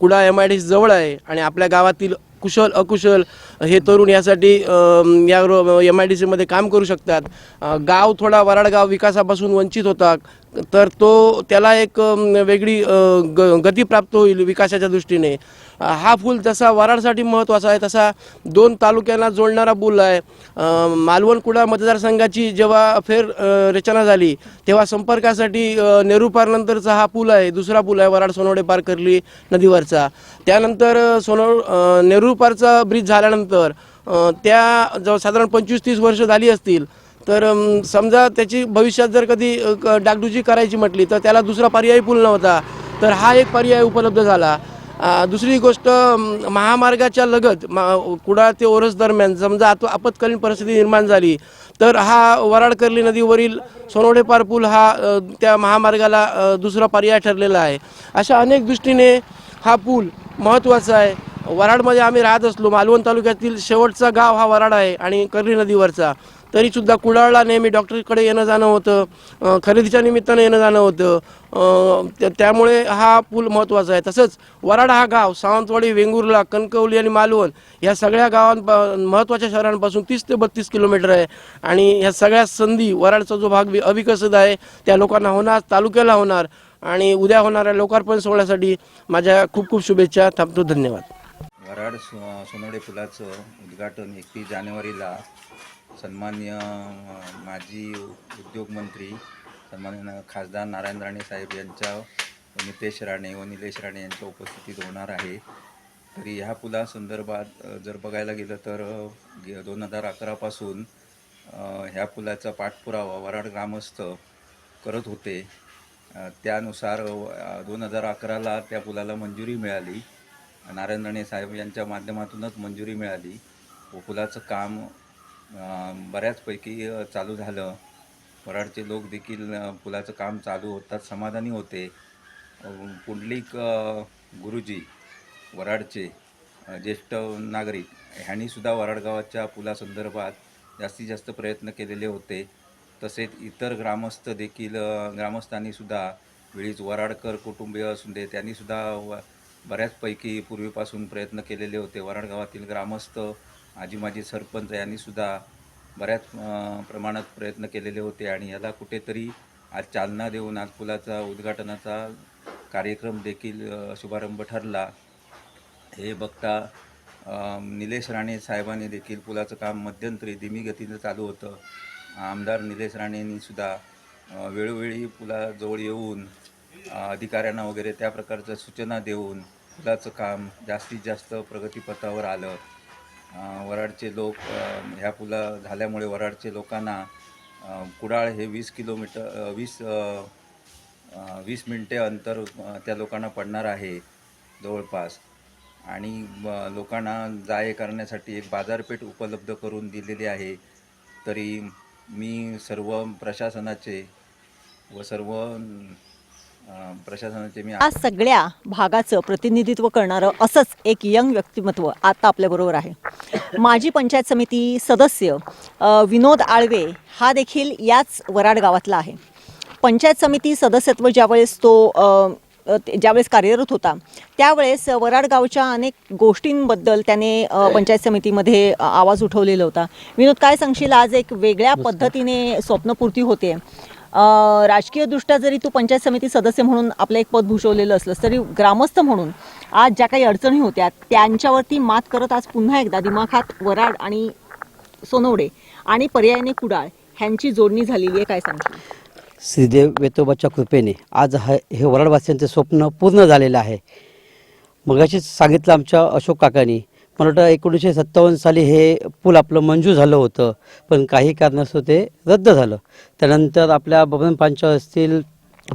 कुडाळ MIDC जवळ आहे आणि आपल्या गावातील कुशल अकुशल हे तरुण यासाठी या MIDCमध्ये काम करू शकतात. गाव थोडा वराड गाव विकासापासून वंचित होता तर त्याला एक वेगळी गती प्राप्त होईल विकासाच्या दृष्टीने. हा पूल जसा वराडसाठी महत्त्वाचा आहे तसा 2 तालुक्यांना जोडणारा पूल आहे. मालवण कुडाळ मतदारसंघाची जेव्हा फेर रचना झाली तेव्हा संपर्कासाठी नेहरू पारनंतरचा हा पूल आहे. दुसरा पूल आहे वराड सोनवडे पार कर्ली नदीवरचा. त्यानंतर नेहरू पारचा ब्रिज झाल्यानंतर त्या जवळ साधारण 25-30 वर्ष झाली असतील तर समजा त्याची भविष्यात जर कधी डागडुजी करायची म्हटली तर त्याला दुसरा पर्यायी पूल नव्हता तर हा एक पर्याय उपलब्ध झाला. दुसरी गोष्ट महामार्गाच्या लगत कुडाळ ते ओरस दरम्यान समजा आपत्कालीन परिस्थिती निर्माण झाली तर हा वराड कर्ली नदीवरील सोनवडे पार पूल हा त्या महामार्गाला दुसरा पर्याय ठरलेला आहे. अशा अनेक दृष्टीने हा पूल महत्त्वाचा आहे. वराडमध्ये आम्ही राहत असलो, मालवण तालुक्यातील शेवटचा गाव हा वराड आहे आणि कर्ली नदीवरचा, तरीसुद्धा कुडाळला नेहमी डॉक्टरकडे येणं जाणं होतं, खरेदीच्या निमित्तानं येणं जाणं होतं. त्यामुळे हा पूल महत्त्वाचा आहे. तसंच वराड हा गाव सावंतवाडी, वेंगुर्ला, कणकवली आणि मालवण या सगळ्या महत्त्वाच्या शहरांपासून 30 ते 32 किलोमीटर आहे आणि ह्या सगळ्या संधी वराडचा जो भाग अविकसित आहे त्या लोकांना होणार, तालुक्याला होणार आणि उद्या होणाऱ्या लोकार्पण सोहळ्यासाठी माझ्या खूप खूप शुभेच्छा. थांबतो. धन्यवाद. वराड सोनवडे पुलाचं उद्घाटन 31 जानेवारीला सन्माननीय माजी उद्योगमंत्री सन्माननीय खासदार नारायण राणे साहेब यांच्या नितेश राणे व निलेश राणे यांच्या उपस्थितीत होणार आहे. तरी ह्या पुलासंदर्भात जर बघायला गेलं तर 2011पासून ह्या पुलाचा पाठपुरावा वराड ग्रामस्थ करत होते. त्यानुसार 2011ला त्या पुलाला मंजुरी मिळाली. नारायण राणे साहेब यांच्या माध्यमातूनच मंजुरी मिळाली व पुलाचं काम बऱ्याचपैकी चालू झालं. वराडचे लोक देखील पुलाचं काम चालू होतात समाधानी होते. पुंडलिक गुरुजी वराडचे ज्येष्ठ नागरिक ह्यांनीसुद्धा वराड गावाच्या पुलासंदर्भात जास्तीत जास्त प्रयत्न केलेले होते. तसेच इतर ग्रामस्थ देखील ग्रामस्थांनीसुद्धा वेळीच वराडकर कुटुंबीय असून दे त्यांनीसुद्धा बऱ्याचपैकी पूर्वीपासून प्रयत्न केलेले होते. वराड गावातील ग्रामस्थ आजी माजी सरपंच यांनीसुद्धा बऱ्याच प्रमाणात प्रयत्न केलेले होते आणि याला कुठेतरी आज चालना देऊन आज पुलाचा उद्घाटनाचा कार्यक्रम देखील शुभारंभ ठरला. हे बघता निलेश राणे साहेबांनी देखील पुलाचं काम मध्यंतरी धीमी गतीनं चालू होतं. आमदार निलेश राणेंनीसुद्धा वेळोवेळी पुलाजवळ येऊन अधिकाऱ्यांना वगैरे त्या प्रकारच्या सूचना देऊन पुलाचं काम जास्तीत जास्त प्रगतीपथावर आलं. वराडचे लोक ह्या पुला झाल्यामुळे वराडचे लोकांना कुडाळ हे 20 मिनिटे अंतर त्या लोकांना पडणार आहे जवळपास आणि लोकांना जाये करण्यासाठी एक बाजारपेठ उपलब्ध करून दिलेली आहे. तरी मी सर्व प्रशासनाचे मी या सगळ्या भागाचं प्रतिनिधित्व करणारं असंच एक यंग व्यक्तिमत्व आता आपल्याबरोबर आहे. माजी पंचायत समिती सदस्य विनोद आळवे हा देखील याच वराड गावातला आहे. पंचायत समिती सदस्यत्व ज्यावेळेस कार्यरत होता त्यावेळेस वराड गावच्या अनेक गोष्टींबद्दल त्याने पंचायत समितीमध्ये आवाज उठवलेला होता. विनोद, काय सांगशील? आज एक वेगळ्या पद्धतीने स्वप्नपूर्ती होते. राजकीयदृष्ट्या जरी तू पंचायत समिती सदस्य म्हणून आपलं एक पद भूषवलेलं असलंस तरी ग्रामस्थ म्हणून आज ज्या काही अडचणी होत्या त्यांच्यावरती मात करत आज पुन्हा एकदा दिमाखात वराड आणि सोनवडे आणि पर्यायाने कुडाळ ह्यांची जोडणी झालेली आहे. काय सांगशील? श्रीदेव वेतोबाच्या कृपेने आज हे वराडवासियांचं स्वप्न पूर्ण झालेलं आहे. मगाशीच सांगितलं आमच्या अशोक काकांनी, मला वाटतं 1957 साली हे पूल आपलं मंजूर झालं होतं पण काही कारणास्तव ते रद्द झालं. त्यानंतर आपल्या बबन पांचाळ असतील,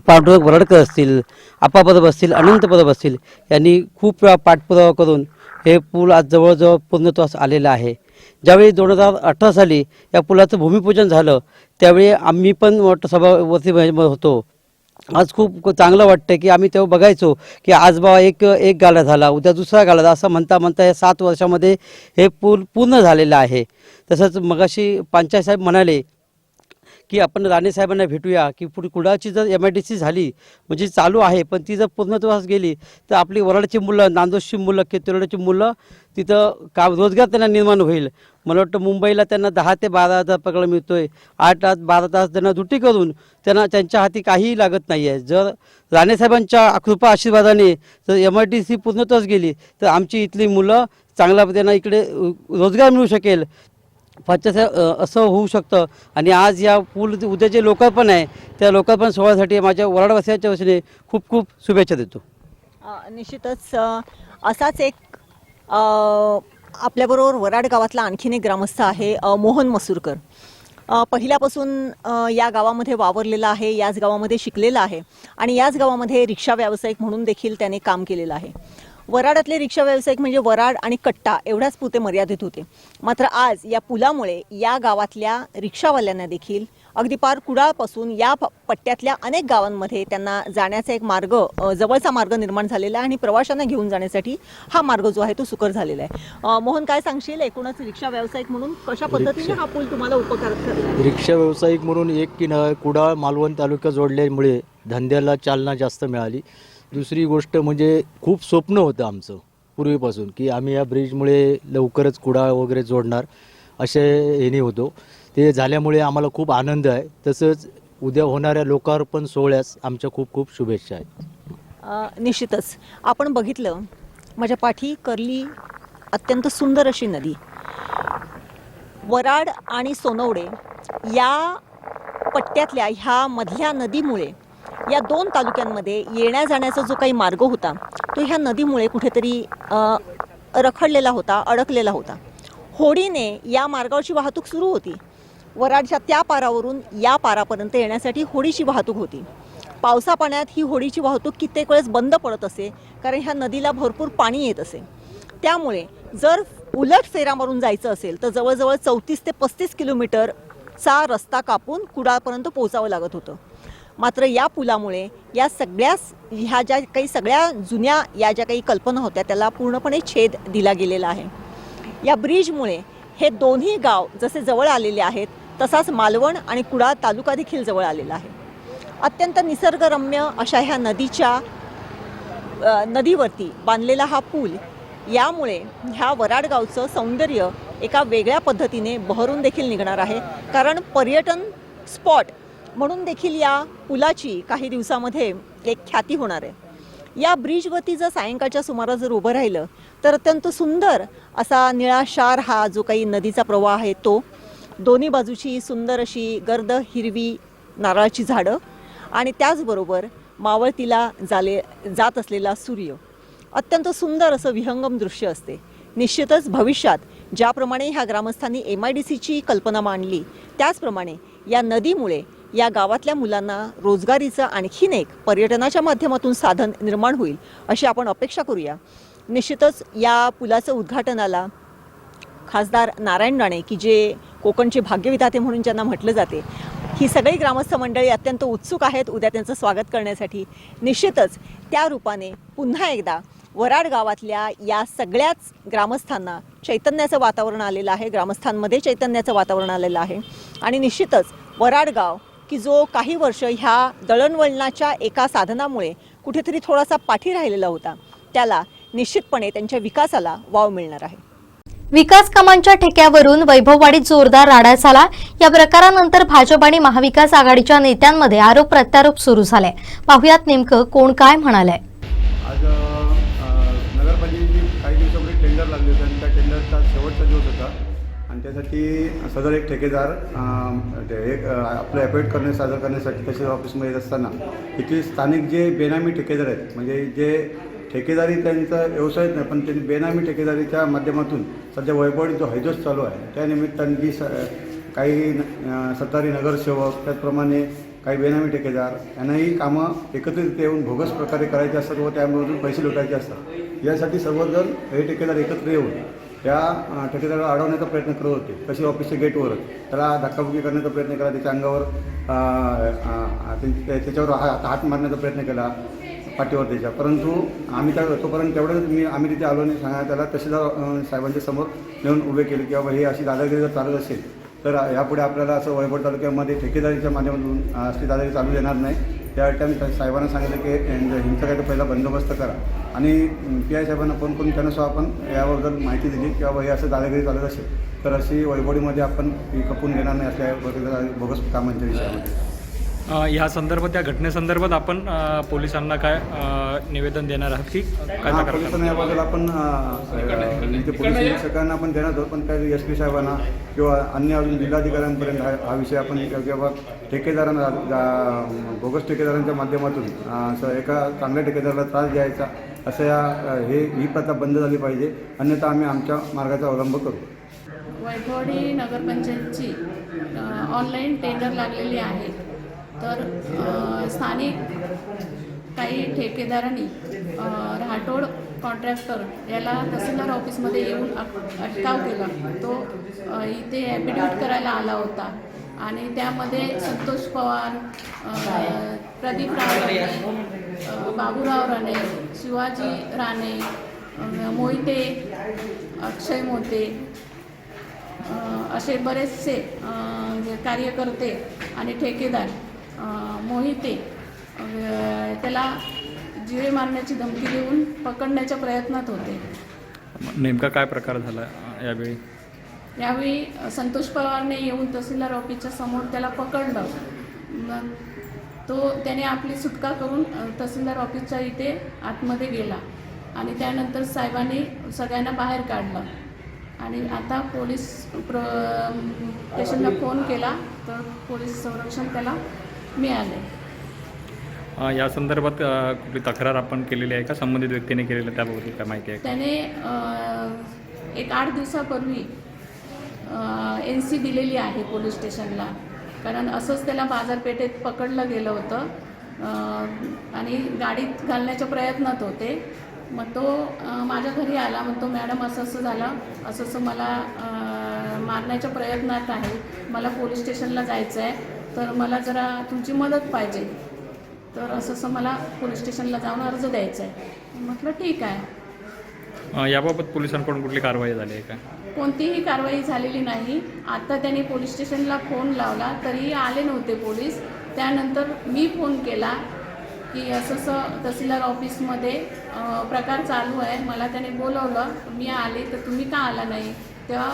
पांडुरंग वराडकर असतील, आप्पा परब असतील, अनंत परब असतील यांनी खूप वेळा पाठपुरावा करून हे पूल आज जवळजवळ पूर्णत्वास आलेलं आहे. ज्यावेळी 2018 साली या पुलाचं भूमिपूजन झालं त्यावेळी आम्ही पण सभापती होतो. आज खूप चांगलं वाटतं की आम्ही तेव्हा बघायचो की आज बाबा एक गाडा झाला, उद्या दुसरा गाडा झाला, असं म्हणता या 7 वर्षामध्ये हे पूल पूर्ण झालेलं आहे. तसंच मगाशी पंचायत साहेब म्हणाले की आपण राणे साहेबांना भेटूया की कुडाची जर MIDC झाली म्हणजे चालू आहे पण ती जर पूर्णत्वास गेली तर आपली वराडची मुलं, नांदोदची मुलं, केतुर्ड्याची मुलं तिथं रोजगार त्यांना निर्माण होईल. मला वाटतं मुंबईला त्यांना 10 ते 12 पगार मिळतोय, 8 तास 12 तास त्यांना ड्युटी करून त्यांच्या हाती काहीही लागत नाही आहे. जर राणेसाहेबांच्या कृपा आशीर्वादाने जर MIDC पूर्णत्वास गेली तर आमची इथली मुलं चांगल्या त्यांना इकडे रोजगार मिळू शकेल. असं होऊ शकतं. आणि आज या पूल उद्या जे लोकार्पण आहे त्या लोकार्पण सोहळ्यासाठी माझ्या वराडवासियांच्या वतीने खूप खूप शुभेच्छा देतो. निश्चितच असाच एक आपल्याबरोबर वराड गावातला आणखीन एक ग्रामस्थ आहे मोहन मसूरकर. पहिल्यापासून या गावामध्ये वावरलेला आहे, याच गावामध्ये शिकलेला आहे आणि याच गावामध्ये रिक्षा व्यावसायिक म्हणून देखील त्याने काम केलेलं आहे. वराडातले रिक्षा व्यावसायिक म्हणजे वराड आणि कट्टा एवढ्याच पुरते मर्यादित होते. मात्र आज या पुलामुळे या गावातल्या रिक्षावाल्यांना देखील अगदी पार कुडाळपासून या पट्ट्यातल्या अनेक गावांमध्ये त्यांना जाण्याचा एक मार्ग, जवळचा मार्ग निर्माण झालेला आहे आणि प्रवाशांना घेऊन जाण्यासाठी हा मार्ग जो आहे तो सुकर झालेला आहे. मोहन, काय सांगशील एकूणच रिक्षा व्यावसायिक म्हणून कशा पद्धतीने हा पूल तुम्हाला उपकारक ठरला? रिक्षा व्यावसायिक म्हणून एक की कुडाळ मालवण तालुका जोडल्यामुळे धंद्याला चालना जास्त मिळाली. दुसरी गोष्ट म्हणजे खूप स्वप्न होतं आमचं पूर्वीपासून की आम्ही या ब्रिजमुळे लवकरच कुडाळ वगैरे जोडणार असे हेने होतो. ते झाल्यामुळे आम्हाला खूप आनंद आहे. तसंच उद्या होणाऱ्या लोकार्पण सोहळ्यास आमच्या खूप खूप शुभेच्छा आहेत. निश्चितच आपण बघितलं माझ्या पाठी कर्ली अत्यंत सुंदर अशी नदी. वराड आणि सोनवडे या पट्ट्यातल्या ह्या मधल्या नदीमुळे या 2 तालुक्यांमध्ये येण्या जाण्याचा जो काही मार्ग होता तो ह्या नदीमुळे कुठेतरी रखडलेला होता, अडकलेला होता. होडीने या मार्गावरची वाहतूक सुरू होती. वराडच्या त्या पारावरून या पारापर्यंत येण्यासाठी होडीची वाहतूक होती. पावसा पाण्यात ही होडीची वाहतूक कित्येक वेळेस बंद पडत असे कारण ह्या नदीला भरपूर पाणी येत असे. त्यामुळे जर उलट फेरा मारून जायचं असेल तर जवळजवळ 34 ते 35 किलोमीटरचा रस्ता कापून कुडाळपर्यंत पोहोचावं लागत होतं. मात्र या पुलामुळे या ह्या ज्या काही सगळ्या जुन्या या ज्या काही कल्पना होत्या त्याला पूर्णपणे छेद दिला गेलेला आहे. या ब्रिजमुळे हे दोन्ही गाव जसे जवळ आलेले आहेत तसाच मालवण आणि कुडाळ तालुका देखील जवळ आलेला आहे. अत्यंत निसर्गरम्य अशा ह्या नदीवरती बांधलेला हा पूल यामुळे ह्या वराड गावचं सौंदर्य एका वेगळ्या पद्धतीने बहरून देखील निघणार आहे. कारण पर्यटन स्पॉट म्हणून देखील या पुलाची काही दिवसामध्ये एक ख्याती होणार आहे. या ब्रिजवरती जर सायंकाळच्या सुमारास जर उभं राहिलं तर अत्यंत सुंदर असा निळाशार हा जो काही नदीचा प्रवाह आहे तो, दोन्ही बाजूची सुंदर अशी गर्द हिरवी नारळाची झाडं आणि त्याचबरोबर मावळतीला जात असलेला सूर्य, अत्यंत सुंदर असं विहंगम दृश्य असते. निश्चितच भविष्यात ज्याप्रमाणे ह्या ग्रामस्थांनी MIDCची कल्पना मांडली त्याचप्रमाणे या नदीमुळे या गावातल्या मुलांना रोजगारीचं आणखीन एक पर्यटनाच्या माध्यमातून साधन निर्माण होईल अशी आपण अपेक्षा करूया. निश्चितच या पुलाचं उद्घाटनाला खासदार नारायण राणे की जे कोकणचे भाग्यविधाते म्हणून ज्यांना म्हटलं जाते, ही सगळी ग्रामस्थ मंडळी अत्यंत उत्सुक आहेत उद्या त्यांचं स्वागत करण्यासाठी. निश्चितच त्या रूपाने पुन्हा एकदा वराड गावातल्या या सगळ्याच ग्रामस्थांना चैतन्याचं वातावरण आलेलं आहे, ग्रामस्थांमध्ये चैतन्याचं वातावरण आलेलं आहे. आणि निश्चितच वराड गाव की जो काही वर्ष ह्या दळणवळणाच्या एका साधनामुळे कुठेतरी थोडासा पाठी राहिलेला होता, त्याला निश्चितपणे त्यांच्या विकासाला वाव मिळणार आहे. विकास कामांच्या ठेक्यावरून वैभववाडीत जोरदार राडा झाला. या प्रकारानंतर भाजप आणि महाविकास आघाडीच्या नेत्यांमध्ये आरोप प्रत्यारोप सुरू झाले. पाहुयात नेमकं कोण काय म्हणालंय. आज नगरपालिकेची काही दिवसापूर्वी टेंडर लागले होते आणि त्या टेंडरचा शेवटचा दिवस होता आणि त्यासाठी सदर एक ठेकेदार एक आपलं अपॉइंट सादर करण्यासाठी तहसील ऑफिसमध्ये येत असताना इथले स्थानिक जे बेनामी ठेकेदार आहेत, म्हणजे जे ठेकेदारी त्यांचा व्यवसाय नाही पण त्यांनी बेनामी ठेकेदारीच्या माध्यमातून सध्या वैभववाडीत जो हैदोस चालू आहे त्यानिमित्ताने जी काही सत्तारी नगरसेवक त्याचप्रमाणे काही बेनामी ठेकेदार यांनाही कामं एकत्रित येऊन भोगस प्रकारे करायचे असतात व त्यामधून पैसे लुटायचे असतात. यासाठी सर्वजण हे ठेकेदार एकत्र येऊन त्या ठेकेदाराला अडवण्याचा प्रयत्न करत होते. तशी ऑफिसच्या गेटवरच त्याला धक्काबुक्की करण्याचा प्रयत्न केला, त्याच्या अंगावर त्याच्यावर हात मारण्याचा प्रयत्न केला पाठीवर त्याच्या. परंतु आम्ही तोपर्यंत तेवढंच आम्ही तिथे आलो नाही सांगा त्याला. तहसीलदार साहेबांच्या समोर नेऊन उभे केले की बाबा हे अशी दादागिरी जर चालत असेल तर यापुढे आपल्याला असं वैभव तालुक्यामध्ये ठेकेदारीच्या माध्यमातून असली दादागिरी चालू देणार नाही. त्यावेळी आम्ही साहेबांना सांगितलं की ह्यांचा काही तर पहिला बंदोबस्त करा आणि PI साहेबांना फोन करून त्यांना सुद्धा आपण याबद्दल माहिती दिली की बाबा हे असं दादागिरी चालत असेल तर अशी वैभवडीमध्ये आपण ही खपून घेणार नाही असल्या बोगस कामांच्या विषयामध्ये. ह्या संदर्भात त्या घटनेसंदर्भात आपण पोलिसांना काय निवेदन देणार आहात की काय तक्रार पोलिसांना याबद्दल आपण इथे पोलीस निरीक्षकांना आपण देणार आहोत, पण त्या SP साहेबांना किंवा अन्य अजून जिल्हाधिकाऱ्यांपर्यंत हा विषय आपण किंवा ठेकेदारांना बोगस ठेकेदारांच्या माध्यमातून असं एका चांगल्या ठेकेदाराला त्रास द्यायचा असं ही प्रथा बंद झाली पाहिजे, अन्यथा आम्ही आमच्या मार्गाचा अवलंब करू. वैभवडी नगरपंचायतची ऑनलाईन टेंडर लागलेली आहे. तर स्थानिक काही ठेकेदारांनी राठोड कॉन्ट्रॅक्टर याला तहसीलदार ऑफिसमध्ये येऊन अटकाव केला. तो इथे ॲफिडेविट करायला आला होता आणि त्यामध्ये संतोष पवार, प्रदीप राणे, बाबूराव राणे, शिवाजी राणे, मोहिते, अक्षय मोते असे बरेचसे कार्यकर्ते आणि ठेकेदार मोहिते त्याला जीवे मारण्याची धमकी देऊन पकडण्याच्या प्रयत्नात होते. नेमका काय प्रकार झाला यावेळी? यावेळी संतोष पवारने येऊन तहसीलदार ऑफिसच्या समोर त्याला पकडलं. मग त्याने आपली सुटका करून तहसीलदार ऑफिसच्या इथे आतमध्ये गेला आणि त्यानंतर साहेबांनी सगळ्यांना बाहेर काढलं आणि आता पोलीस स्टेशनला फोन केला तर पोलीस संरक्षण त्याला मिळाले. या संदर्भात कुठली तक्रार आपण केलेली आहे का? संबंधित व्यक्तीने केलेलं त्याबाबत काय माहिती आहे? त्याने एक 8 दिवसापूर्वी NC दिलेली आहे पोलीस स्टेशनला, कारण असंच त्याला बाजारपेठेत पकडलं गेलं होतं आणि गाडीत घालण्याच्या प्रयत्नात होते. मग तो माझ्या घरी आला. मग तो मॅडम असं झालं, असं मला मारण्याच्या प्रयत्नात आहे, मला पोलीस स्टेशनला जायचं आहे, तर मला जरा तुमची मदत पाहिजे. तर असं मला पोलीस स्टेशनला जाऊन अर्ज द्यायचा आहे. म्हटलं ठीक आहे. याबाबत पोलिसांकडून कुठली कारवाई झाली आहे का? कोणतीही कारवाई झालेली नाही. आता त्यांनी पोलीस स्टेशनला फोन लावला तरीही आले नव्हते पोलीस. त्यानंतर मी फोन केला की असं तहसीलदार ऑफिसमध्ये प्रकार चालू आहे, मला त्याने बोलवलं, मी आले, तर तुम्ही का आला नाही? तेव्हा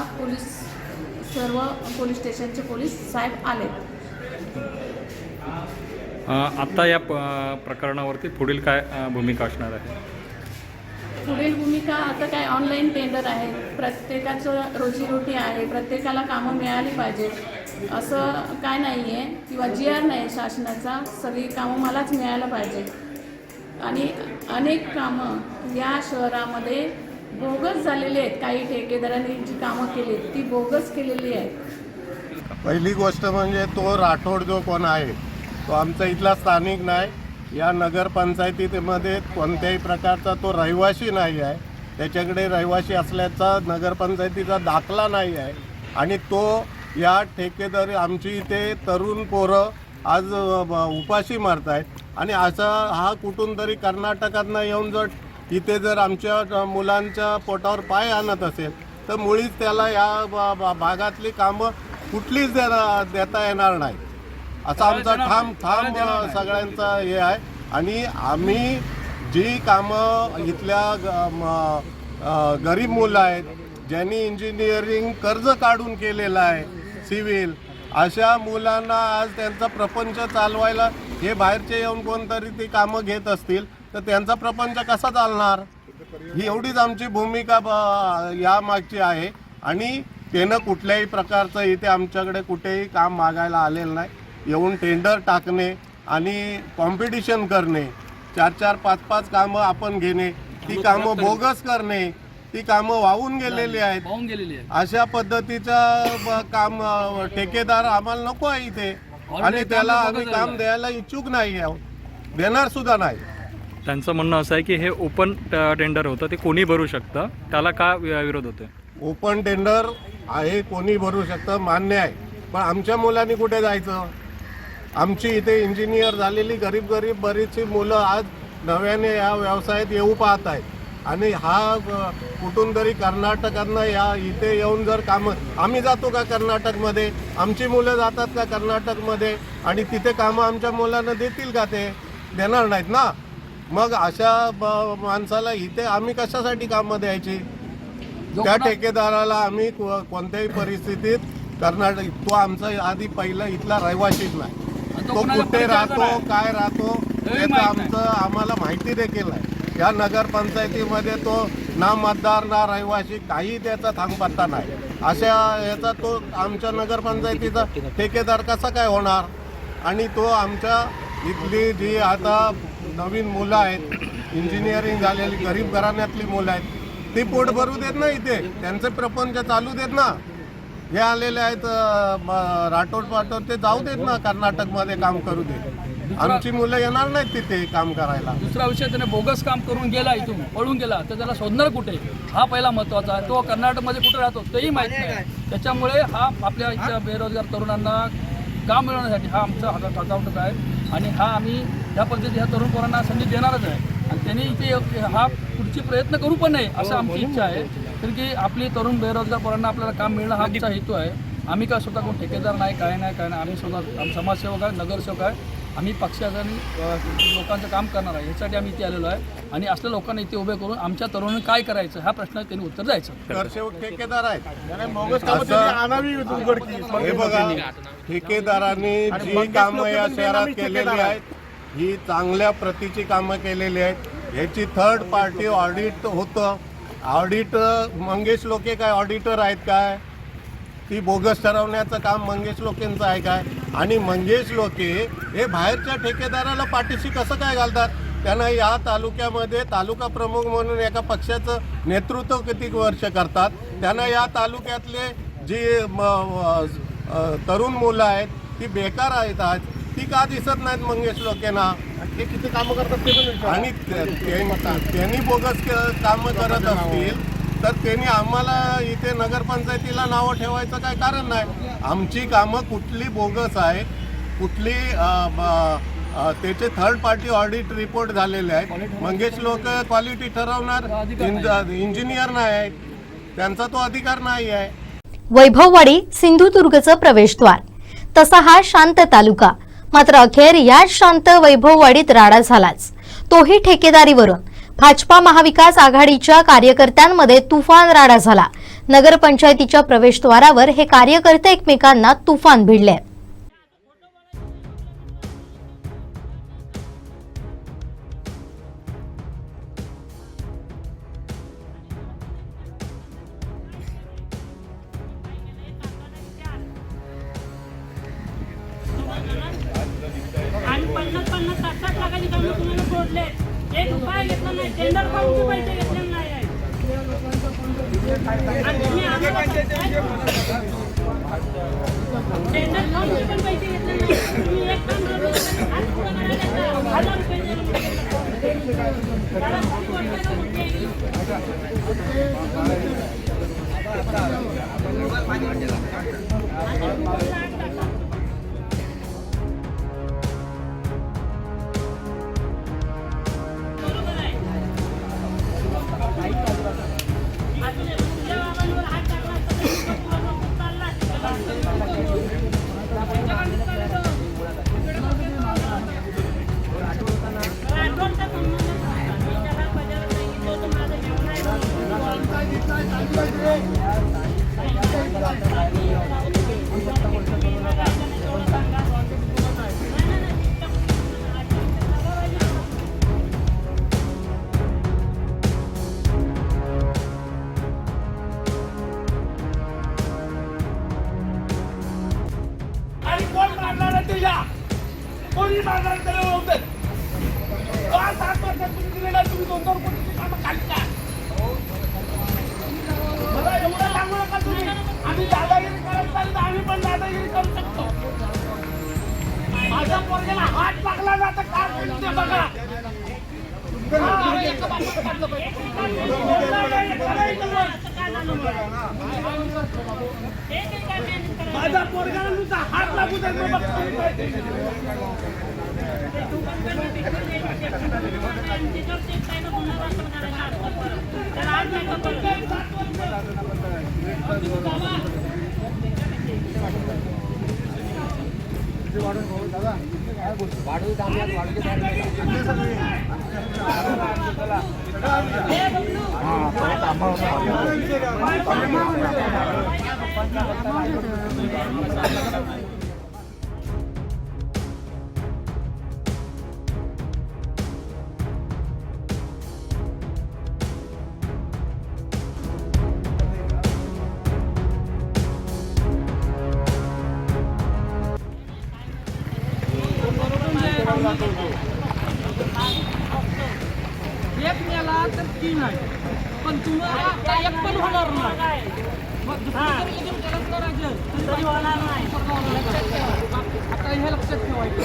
सर्व पोलीस स्टेशनचे पोलीस साहेब आले. आता या प्रकरणावरती पुढील काय भूमिका असणार आहे? पुढील भूमिका आता काय, ऑनलाईन टेंडर आहे, प्रत्येकाचं रोजीरोटी आहे, प्रत्येकाला कामं मिळाली पाहिजे असं काय नाही आहे किंवा GR नाही शासनाचा, सगळी कामं मलाच मिळायला पाहिजे. आणि अनेक कामं या शहरामध्ये बोगस झालेली आहेत. काही ठेकेदारांनी जी कामं केली ती बोगस केलेली आहेत. पहिली गोष्ट म्हणजे तो राठोड जो कोण आहे तो आमचा इथला स्थानिक नाही. या नगरपंचायतीमध्ये कोणत्याही प्रकारचा तो रहिवासी नाही आहे. त्याच्याकडे रहिवासी असल्याचा नगरपंचायतीचा दाखला नाही आहे आणि तो या ठेकेदारी आमची इथे तरुण पोरं आज उपाशी मारत आहेत आणि असा हा कुठून तरी कर्नाटकातनं येऊन जर इथे जर आमच्या मुलांच्या पोटावर पाय आणत असेल तर मुळीच त्याला या भागातली कामं कुठलीच देता येणार नाही असा आमचा ठाम सगळ्यांचा हे आहे. आणि आम्ही जी कामं इथल्या गरीब मुलं आहेत ज्यांनी इंजिनिअरिंग कर्ज काढून केलेलं आहे सिव्हिल, अशा मुलांना आज त्यांचा प्रपंच चालवायला हे बाहेरचे येऊन कोणतरी ती कामं घेत असतील तर त्यांचा प्रपंच कसा चालणार? ही एवढीच आमची भूमिका या मागची आहे. आणि त्यानं कुठल्याही प्रकारचं इथे आमच्याकडे कुठेही काम मागायला आलेलं नाही. येऊन टेंडर टाकणे आणि कॉम्पिटिशन करणे, 4-4, 5-5 कामं आपण घेणे, ती कामं बोगस करणे, ती कामं वाहून गेलेली आहेत. अशा पद्धतीचं काम ठेकेदार आम्हाला नको आहे इथे आणि त्याला आम्ही काम द्यायला इच्छुक नाही आहोत, देणार सुद्धा नाही. त्यांचं म्हणणं असं आहे की हे ओपन टेंडर होतं, ते कोणी भरू शकतं, त्याला का विरोध होतो? ओपन टेंडर आहे, कोणी भरू शकतं, मान्य आहे. पण आमच्या मुलांनी कुठे जायचं? आमची इथे इंजिनियर झालेली गरीब बरीचशी मुलं आज नव्याने या व्यवसायात येऊ पाहत आहेत. आणि हा कुठून तरी कर्नाटकातनं या इथे येऊन जर कामं, आम्ही जातो का कर्नाटकमध्ये? आमची मुलं जातात का कर्नाटकमध्ये? आणि तिथे कामं आमच्या मुलांना देतील का? ते देणार नाहीत ना. मग अशा माणसाला इथे आम्ही कशासाठी कामं द्यायची? त्या ठेकेदाराला आम्ही कोणत्याही परिस्थितीत कर्नाटक, तो आमचा आधी पहिला इथला रहिवासीच नाही. तो कुठे राहतो, काय राहतो त्याचं आम्हाला माहिती देखील नाही. या नगरपंचायतीमध्ये तो ना मतदार ना रहिवासी, काही त्याचा थांगपत्ता नाही. अशा याचा तो आमच्या नगरपंचायतीचा ठेकेदार कसा काय होणार? आणि तो आमच्या इथली जी आता नवीन मुलं आहेत, इंजिनिअरिंग झालेली गरीब घराण्यातली मुलं आहेत, ती पोट भरू देत ना इथे, त्यांचे प्रपंच चालू देत ना. हे आलेले आहेत राठोड ते जाऊ देत ना, कर्नाटकमध्ये काम करू देत. आमची मुलं येणार नाहीत तिथे काम करायला. दुसरा विषय, त्याने बोगस काम करून गेला, इथून पळून गेला, तर त्याला शोधणार कुठे? हा पहिला महत्त्वाचा आहे. तो कर्नाटकमध्ये कुठे राहतो तेही माहीत नाही. त्याच्यामुळे हा आपल्या इथल्या बेरोजगार तरुणांना काम मिळवण्यासाठी हा आमचा अकाउंट आहे. आणि हा आम्ही या पद्धतीने ह्या तरुण पोरांना संधी देणारच आहे. आणि त्यांनी इथे हा पुढची प्रयत्न करू पण नाही असं आमची इच्छा आहे. कारण की आपली तरुण बेरोजगार पोरांना आपल्याला काम मिळणं हा आमचा हेतू आहे. आम्ही काय स्वतः कोण ठेकेदार नाही, काय नाही. आम्ही स्वतः समाजसेवक आहे, नगरसेवक आहे. आम्ही पक्षाचं आणि लोकांचं काम करणार आहे. यासाठी आम्ही इथे आलेलो आहे. आणि असल्या लोकांना इथे उभे करून आमच्या तरुणांनी काय करायचं हा प्रश्न त्यांनी उत्तर द्यायचं. नगरसेवक ठेकेदार आहेत. हे बघा, ठेकेदारांनी जी कामं या शहरात केलेली आहेत ही चांगल्या प्रतीची कामं केलेली आहेत. याची थर्ड पार्टी ऑडिट होतं. ऑडिट मंगेश लोके काय ऑडिटर आहेत काय? ती बोगस ठरवण्याचं काम मंगेश लोकेंचं आहे काय? आणि मंगेश लोके हे बाहेरच्या ठेकेदाराला पाठीशी कसं काय घालतात? त्यांना या तालुक्यामध्ये तालुका प्रमुख म्हणून एका पक्षाचं नेतृत्व किती वर्ष करतात. त्यांना या तालुक्यातले जी तरुण मुलं आहेत ती बेकार आहेत, ती का दिसत नाहीत मंगेश लोकेंना? ते किती कामं करतात ते पण. आणि त्यांनी बोगस कामं करत असतील तर त्यांनी आम्हाला इथे नगरपंचायतीला नावं ठेवायचं काय कारण नाही. आमची कामं कुठली बोगस आहे, कुठली त्याचे थर्ड पार्टी ऑडिट रिपोर्ट झालेले आहेत. मंगेश लोक क्वालिटी ठरवणार इंजिनियर नाही आहेत, त्यांचा तो अधिकार नाही आहे. वैभववाडी सिंधुदुर्गचं प्रवेशद्वार, तसा हा शांत तालुका. मात्र अखेर याच शांत वैभववाडीत राडा झालाच, तोही ठेकेदारीवरून. भाजपा महाविकास आघाडीच्या कार्यकर्त्यांमध्ये तुफान राडा झाला. नगरपंचायतीच्या प्रवेशद्वारावर हे कार्यकर्ते एकमेकांना तुफान भिडले. आणि 50-50, 60-60 लाखाची कामं तुम्हाला सोडले. एक रुपया घेतला नाही, टेंडर काढून पैसे घेतले नाही आहे. आणि तुम्ही आम्हाला टेंडर काढून पण पैसे घेतले नाही. तुम्ही एक काम करू, आज पुढं करायला 1000 रुपये त्याला किती वर्षाला मुक्ती आहे? कोणी मारणार त्याला ओळखतात. 7 वर्षात तुम्ही दिलेला तुम्ही 2-2 कोटीची कामं काढता. मला एवढं सांगू नका तुम्ही. आम्ही दादागिरी करत नाही तर आम्ही पण दादागिरी करू शकतो. माझ्या पोरग्याला हात लागला जातं काय ते बघा. माझा पोरगाला नुसता हात लागू दे मग एक मेला तर 3 आहे पण तुम्हाला एक पण होणार नाही मग आता हे लक्षात ठेवायचं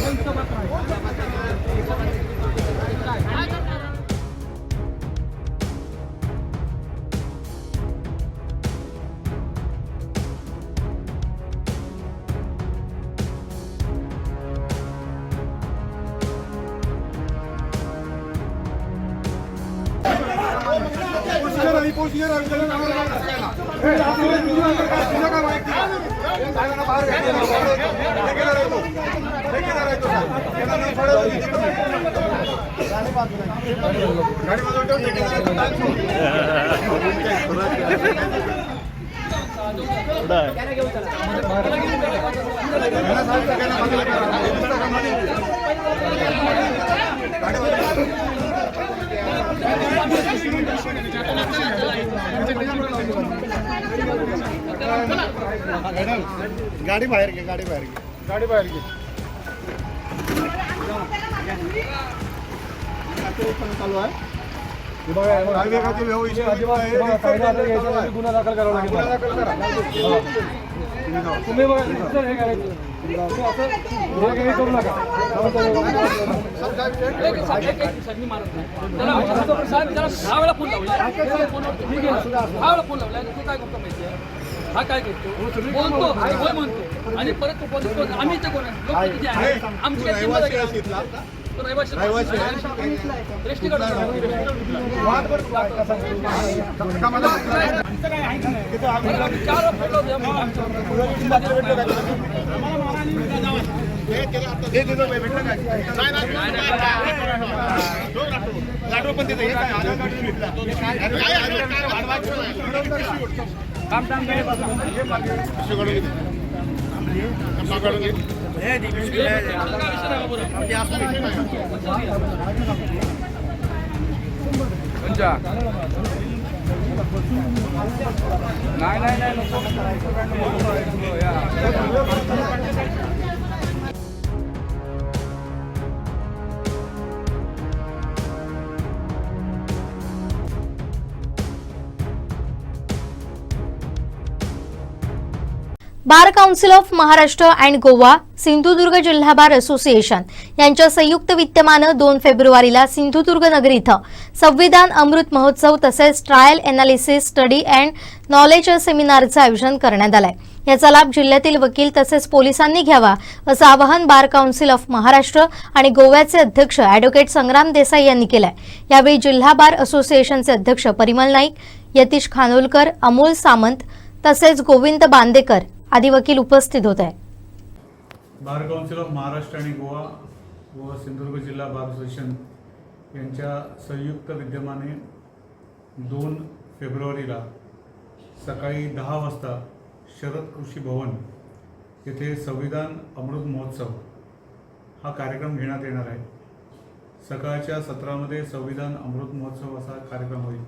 गाडी बाहेर घे गाडी बाहेर घे गाडी बाहेर घे चालू आहे गुन्हा दाखल करावा लागेल तुम्ही बघा हे करायचं करू नका हा काय करतो बोलतो होय म्हणतो आणि परत तो पोलीस आम्ही इथे कोण आहे आमची काय किंमत आहे बार council of Maharashtra and Goa Sindhudurg जिल्हा बार असोसिएशन यांच्या संयुक्त विद्यमानं 2 फेब्रुवारीला सिंधुदुर्ग नगरी इथं संविधान अमृत महोत्सव तसेच trial analysis study and knowledge सेमिनारचं आयोजन करण्यात आलंय। याचा लाभ जिल्ह्यातील वकील तसेच पोलिसांनी घ्यावा असं आवाहन बार काउन्सिल ऑफ महाराष्ट्र आणि गोव्याचे अध्यक्ष ॲडव्होकेट संग्राम देसाई यांनी केलंय। यावेळी जिल्हा बार असोसिएशनचे अध्यक्ष परिमल नाईक, यतीश खानोलकर, अमोल सामंत तसेच गोविंद बांदेकर आदी वकील उपस्थित होते। बार काउन्सिल ऑफ महाराष्ट्र आणि गोवा व सिंधुदुर्ग जिल्हा बार असोसिएशन यांच्या संयुक्त विद्यमाने 2 फेब्रुवारीला सकाळी 10 वाजता शरद कृषी भवन येथे संविधान अमृत महोत्सव हा कार्यक्रम घेण्यात येणार आहे। सकाळच्या सत्रामध्ये संविधान अमृत महोत्सव असा कार्यक्रम होईल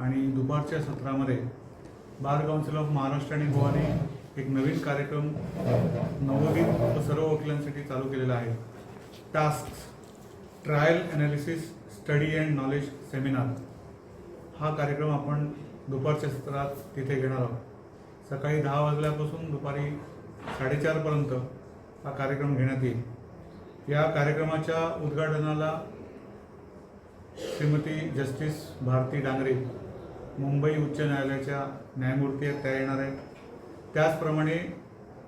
आणि दुपारच्या सत्रामध्ये बार काउन्सिल ऑफ महाराष्ट्र आणि गोवाने एक नवीन कार्यक्रम नवोदित व सर्व वकिलांसाठी चालू केलेला आहे। Task trial analysis study and knowledge seminar हा कार्यक्रम आपण दुपारच्या सत्रात तिथे घेणार आहोत। सकाळी 10 वाजल्यापासून दुपारी 4:30 पर्यंत हा कार्यक्रम घेण्यात येईल। या कार्यक्रमाच्या उद्घाटनाला श्रीमती जस्टिस भारती डांगरे मुंबई उच्च न्यायालयाच्या न्यायमूर्ती आहेत त्या येणार आहेत. त्याचप्रमाणे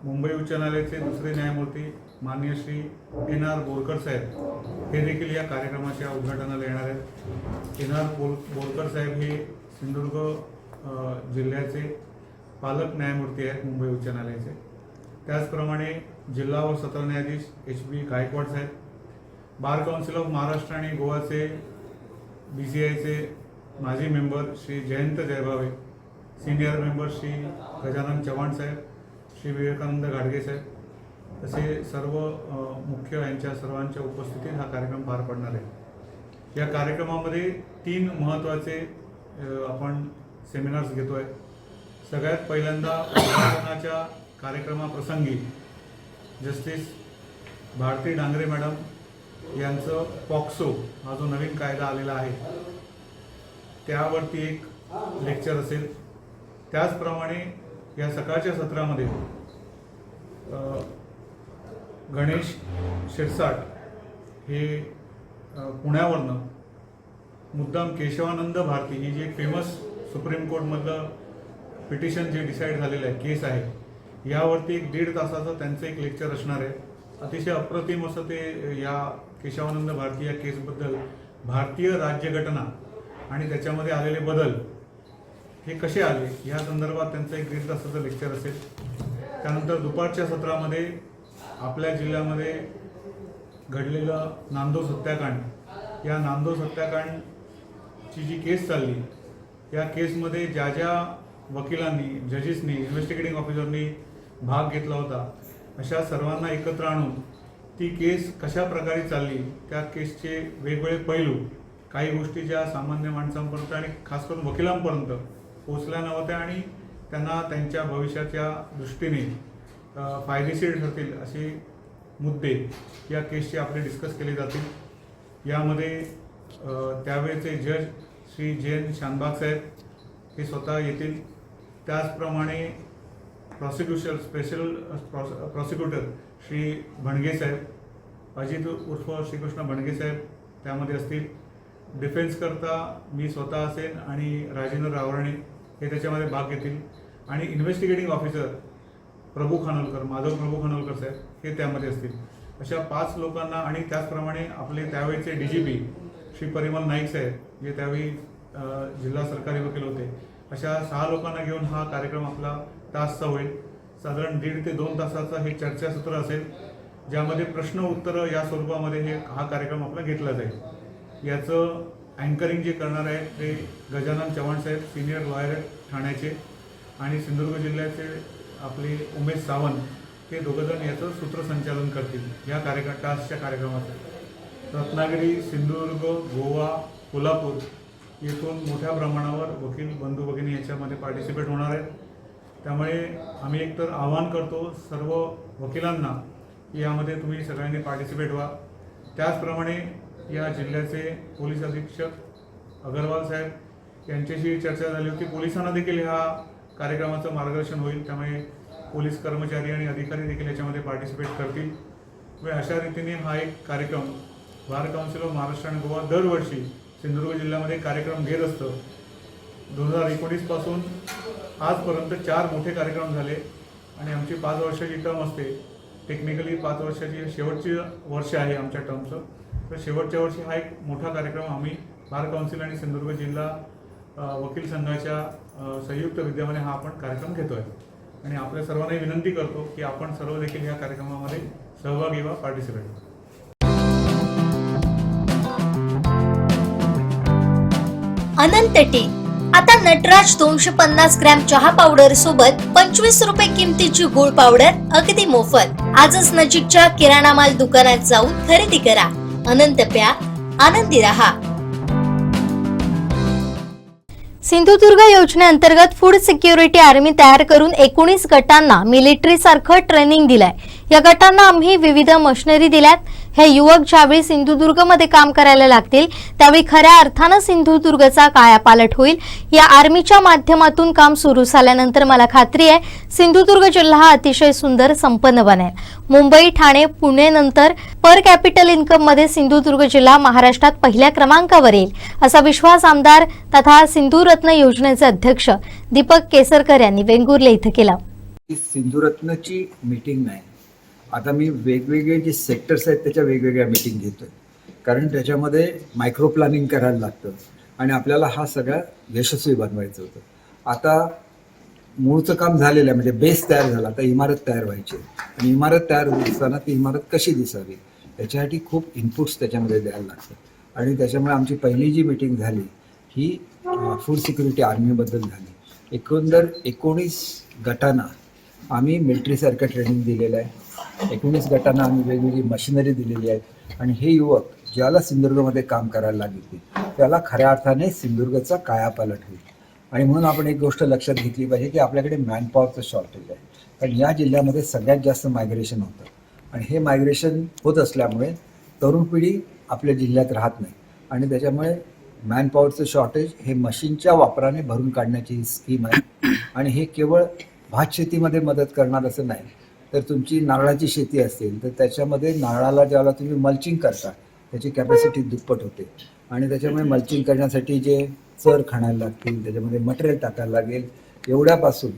मुंबई उच्च न्यायालयाचे दुसरे न्यायमूर्ती माननीय श्री NR बोरकर साहेब हे देखील या कार्यक्रमाच्या उद्घाटनाला येणार आहेत. NR बोरकर साहेब हे सिंधुदुर्ग जिल्ह्याचे पालक न्यायमूर्ती आहेत मुंबई उच्च न्यायालयाचे. त्याचप्रमाणे जिल्हा व सत्र न्यायाधीश HB गायकवाड साहेब, बार काउन्सिल ऑफ महाराष्ट्र आणि गोवाचे BCIचे माजी member Shri Jayant Jaybhave, senior member Shri Gajanan Chavan साहेब, श्री विवेकानंद घाडगे साहेब, तसे सर्व मुख्य यांच्या सर्वांच्या उपस्थितीत हा कार्यक्रम पार पडणार आहे. या कार्यक्रमामध्ये 3 महत्त्वाचे आपण सेमिनार्स घेतोय. सगळ्यात पहिल्यांदा उद्घाटनाच्या कार्यक्रमाप्रसंगी जस्टिस भारती डांगरे मॅडम यांचं पॉक्सो हा जो नवीन कायदा आलेला आहे त्यावरती एक लेक्चर असेल. त्याचप्रमाणे या सकाळच्या सत्रामध्ये गणेश शिरसाट हे पुण्यावरनं मुद्दाम केशवानंद भारती ही जी एक फेमस सुप्रीम कोर्टमधलं पिटिशन जे डिसाईड झालेलं आहे केस आहे यावरती एक 1.5 तासाचं त्यांचं एक लेक्चर असणार आहे. अतिशय अप्रतिम असं ते या केशवानंद भारती या केसबद्दल भारतीय राज्यघटना आणि त्याच्यामध्ये आलेले बदल हे कसे आले या संदर्भात त्यांचं एक 1.5 तासाचं लेक्चर असेल. त्यानंतर दुपारच्या सत्रामध्ये आपल्या जिल्ह्यामध्ये घडलेलं नांदो सत्याकांड, या नांदो सत्याकांडची जी केस चालली या केसमध्ये ज्या ज्या वकिलांनी, जजेसनी, इन्व्हेस्टिगेटिंग ऑफिसरनी भाग घेतला होता अशा सर्वांना एकत्र आणून ती केस कशा प्रकारे चालली, त्या केसचे वेगवेगळे पैलू, काही गोष्टी ज्या सामान्य माणसांपर्यंत आणि खास करून वकिलांपर्यंत पोचल्या नव्हत्या आणि त्यांना त्यांच्या भविष्याच्या दृष्टीने फायदेशीर ठरतील असे मुद्दे या केसचे आपले डिस्कस केले जातील. यामध्ये त्यावेळेचे जज श्री जैन शानबाग साहेब हे स्वतः येतील. त्याचप्रमाणे prosecution special prosecutor Shri Bhanage साहेब, अजित उर्फ श्रीकृष्ण भणगे साहेब त्यामध्ये असतील. डिफेन्सकरता मी स्वतः असेन आणि राजेंद्र रावरणे हे त्याच्यामध्ये भाग घेतील. आणि इन्व्हेस्टिगेटिंग ऑफिसर प्रभू खानोलकर, माधव प्रभू खानोलकर साहेब हे त्यामध्ये असतील. अशा 5 लोकांना आणि त्याचप्रमाणे आपले त्यावेळेचे DGP श्री परिमल नाईक साहेब जे त्यावेळी जिल्हा सरकारी वकील होते, अशा 6 लोकांना घेऊन हा कार्यक्रम आपला तासचा होईल. साधारण 1.5 ते 2 तासाचा हे चर्चासत्र असेल ज्यामध्ये प्रश्न उत्तरं या स्वरूपामध्ये हा कार्यक्रम आपला घेतला जाईल. याचं अँकरिंग जे करणार आहेत ते गजानन चव्हाण साहेब, सिनियर लॉयर आहेत ठाण्याचे, आणि सिंधुदुर्ग जिल्ह्याचे आपले उमेश सावंत हे दोघंजण याचं सूत्रसंचालन करतील या तासच्या कार्यक्रमाचं. रत्नागिरी, सिंधुदुर्ग, गोवा, कोल्हापूर येथून मोठ्या प्रमाणावर वकील बंधू भगिनी याच्यामध्ये पार्टिसिपेट होणार आहेत. त्यामुळे आम्ही एकतर आवाहन करतो सर्व वकिलांना की यामध्ये तुम्ही सगळ्यांनी पार्टिसिपेट व्हा. त्याचप्रमाणे या जिल्ह्याचे पोलीस अधीक्षक अगरवाल साहेब यांच्याशी चर्चा झाली होती. पोलिसांना देखील ह्या कार्यक्रमाचं मार्गदर्शन होईल, त्यामुळे पोलीस कर्मचारी आणि अधिकारी देखील याच्यामध्ये पार्टिसिपेट करतील. अशा रीतीने हा एक कार्यक्रम बार काउन्सिल ऑफ महाराष्ट्र आणि गोवा दरवर्षी सिंधुदुर्ग जिल्ह्यामध्ये कार्यक्रम घेत असतं. 2019 पासून आजपर्यंत 4 मोठे कार्यक्रम झाले आणि आमची 5 वर्षाची टर्म असते. टेक्निकली 5 वर्षाची शेवटची वर्ष आहे आमच्या टर्मचं. तर शेवटच्या वर्षी हा एक मोठा कार्यक्रम आम्ही बार काउन्सिल आणि सिंधुदुर्ग जिल्हा वकील संघाच्या संयुक्त विद्यमाने हा आपण कार्यक्रम घेतो आहे. आणि आपल्या सर्वांनाही विनंती करतो की आपण सर्व देखील या कार्यक्रमामध्ये सहभागी व्हा, पार्टिसिपेट व्हा. अनंत टी आता नटराज 250 ग्रॅम चहा पावडर सोबत 25 रुपये किमतीची गुळ पावडर अगदी मोफत. आजच नजीकच्या किराणा माल दुकानात जाऊन खरेदी करा. अनंत प्या, आनंदी रहा. सिंधुदुर्ग योजनेअंतर्गत फूड सिक्युरिटी आर्मी तयार करून 19 गटांना मिलिटरी सारखं ट्रेनिंग दिलंय. या गटांना आम्ही विविध मशिनरी दिल्यात. हे युवक ज्यावेळी सिंधुदुर्गमध्ये काम करायला लागतील त्यावेळी खऱ्या अर्थानं सिंधुदुर्गचा कायापालट होईल. या आर्मीच्या माध्यमातून काम सुरू झाल्यानंतर मला खात्री आहे सिंधुदुर्ग जिल्हा हा अतिशय सुंदर संपन्न बनेल. मुंबई, ठाणे, पुणे नंतर पर कॅपिटल इन्कम मध्ये सिंधुदुर्ग जिल्हा महाराष्ट्रात पहिल्या क्रमांकावर येईल असा विश्वास आमदार तथा सिंधुरत्न योजनेचे अध्यक्ष दीपक केसरकर यांनी वेंगुर्ले इथं केला. सिंधुरत्नची मीटिंग नाही, आता मी वेगवेगळे जे सेक्टर्स आहेत त्याच्या वेगवेगळ्या मीटिंग घेतोय, कारण त्याच्यामध्ये मायक्रो प्लॅनिंग करायला लागतं आणि आपल्याला हा सगळा यशस्वी बनवायचं होतं. आता मूळचं काम झालेलं आहे, म्हणजे बेस तयार झाला, आता इमारत तयार व्हायची आणि इमारत तयार होत असताना ती इमारत कशी दिसावी त्याच्यासाठी खूप इनपुट्स त्याच्यामध्ये द्यायला लागतात आणि त्याच्यामुळे आमची पहिली जी मीटिंग झाली ही फूड सिक्युरिटी आर्मीबद्दल झाली. एकंदर 19 गटांना आम्ही मिलिटरीसारखं ट्रेनिंग दिलेलं आहे. 19 गटांना आम्ही वेगवेगळी मशिनरी दिलेली आहे आणि हे युवक ज्याला सिंधुदुर्गमध्ये काम करायला लागतील त्याला खऱ्या अर्थाने सिंधुदुर्गचा कायापालट होईल. आणि म्हणून आपण एक गोष्ट लक्षात घेतली पाहिजे की आपल्याकडे मॅनपॉवरचं शॉर्टेज आहे, कारण या जिल्ह्यामध्ये सगळ्यात जास्त मायग्रेशन होतं आणि हे मायग्रेशन होत असल्यामुळे तरुण पिढी आपल्या जिल्ह्यात राहत नाही आणि त्याच्यामुळे मॅनपॉवरचं शॉर्टेज हे मशीनच्या वापराने भरून काढण्याची ही स्कीम आहे. आणि हे केवळ भात शेतीमध्ये मदत करणार असं नाही, तर तुमची नारळाची शेती असेल तर त्याच्यामध्ये नारळाला ज्यावेळेला तुम्ही मल्चिंग करता त्याची कॅपॅसिटी दुप्पट होते आणि त्याच्यामुळे मल्चिंग करण्यासाठी जे चर खाणायला लागतील, त्याच्यामध्ये मटेरियल टाकायला लागेल, एवढ्यापासून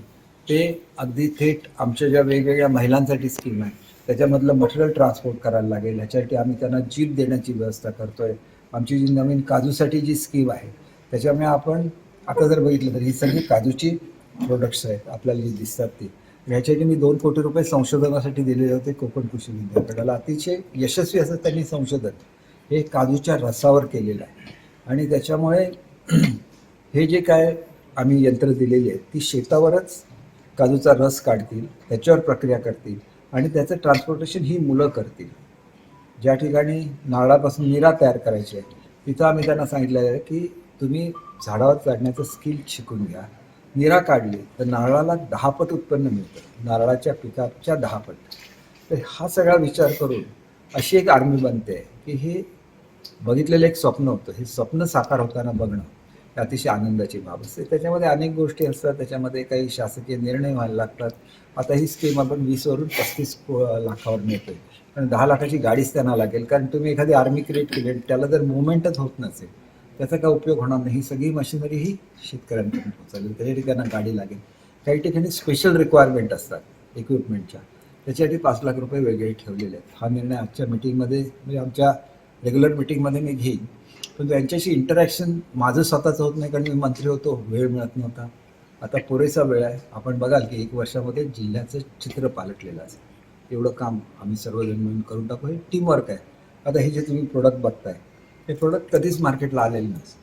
ते अगदी थेट आमच्या ज्या वेगवेगळ्या महिलांसाठी स्कीम आहे त्याच्यामधलं मटेरियल ट्रान्सपोर्ट करायला लागेल. ह्याच्यासाठी आम्ही त्यांना जीप देण्याची व्यवस्था करतो आहे. आमची जी नवीन काजूसाठी जी स्कीम आहे त्याच्यामुळे आपण आता जर बघितलं तर ही सगळी काजूची प्रोडक्ट्स आहेत आपल्याला जी दिसतात ती. ह्याच्यासाठी मी 2 कोटी रुपये संशोधनासाठी दिलेले होते कोकण कृषी विद्यापीठाला. अतिशय यशस्वी असं त्यांनी संशोधन हे काजूच्या रसावर केलेलं आहे आणि त्याच्यामुळे हे जे काय आम्ही यंत्र दिलेली आहेत ती शेतावरच काजूचा रस काढतील, त्याच्यावर प्रक्रिया करतील आणि त्याचं ट्रान्सपोर्टेशन ही मुलं करतील. ज्या ठिकाणी नारळापासून निरा तयार करायची आहे तिथं आम्ही त्यांना सांगितलेलं आहे की तुम्ही झाडावर चढण्याचं स्किल शिकून घ्या. निरा काढली तर नारळाला 10 पट उत्पन्न मिळतं, नारळाच्या पिकाच्या 10 पट. तर हा सगळा विचार करून अशी एक आर्मी बनते की हे बघितलेलं एक स्वप्न होतं, हे स्वप्न साकार होताना बघणं ही अतिशय आनंदाची बाब असते. त्याच्यामध्ये अनेक गोष्टी असतात, त्याच्यामध्ये काही शासकीय निर्णय व्हायला लागतात. आता ही स्कीम आपण 20 वरून 35 लाखावर नेतोय, कारण 10 लाखाची गाडीच त्यांना लागेल, कारण तुम्ही एखादी आर्मी क्रिएट केली त्याला जर मुवमेंटच होत नसेल त्याचा काय उपयोग होणार नाही. ही सगळी मशिनरी ही शेतकऱ्यांपर्यंत पोहोचवली, त्याच्यासाठी त्यांना गाडी लागेल. काही ठिकाणी स्पेशल रिक्वायरमेंट असतात इक्विपमेंटच्या, त्याच्यासाठी 5 लाख रुपये वेगळे ठेवलेले आहेत. हा निर्णय आजच्या मिटिंगमध्ये म्हणजे आमच्या रेग्युलर मिटिंगमध्ये मी घेईन, पण त्यांच्याशी इंटरॅक्शन माझं स्वतःचं होत नाही, कारण मी मंत्री होतो, वेळ मिळत नव्हता. आता पुरेसा वेळ आहे. आपण बघाल की 1 वर्षामध्ये जिल्ह्याचं चित्र पालटलेलं असेल. एवढं काम आम्ही सर्वजण मिळून करून टाकू. हे टीमवर्क आहे. आता हे जे तुम्ही प्रोडक्ट बघताय हे प्रोडक्ट कधीच मार्केटला आलेलं नसतं.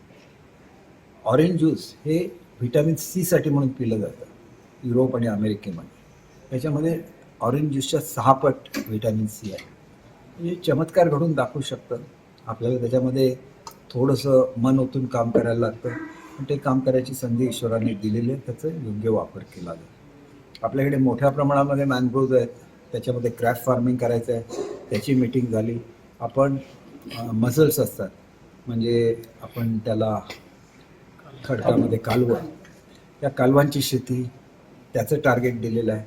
ऑरेंज ज्यूस हे व्हिटॅमिन सीसाठी म्हणून पिलं जातं युरोप आणि अमेरिकेमध्ये. त्याच्यामध्ये ऑरेंज ज्यूसच्या 6 पट व्हिटॅमिन सी आहे. हे चमत्कार घडून दाखवू शकतं. आपल्याला त्याच्यामध्ये थोडंसं मन ओतून काम करायला लागतं, पण ते काम करायची संधी ईश्वराने दिलेली आहे, त्याचा योग्य वापर केला जातो. आपल्याकडे मोठ्या प्रमाणामध्ये मॅनग्रोव्ज आहेत, त्याच्यामध्ये क्रॅप फार्मिंग करायचं आहे, त्याची मीटिंग झाली. आपण मसल्स असतात म्हणजे आपण त्याला खडकामध्ये कालवं, त्या कालवांची शेती, त्याचं टार्गेट दिलेलं आहे.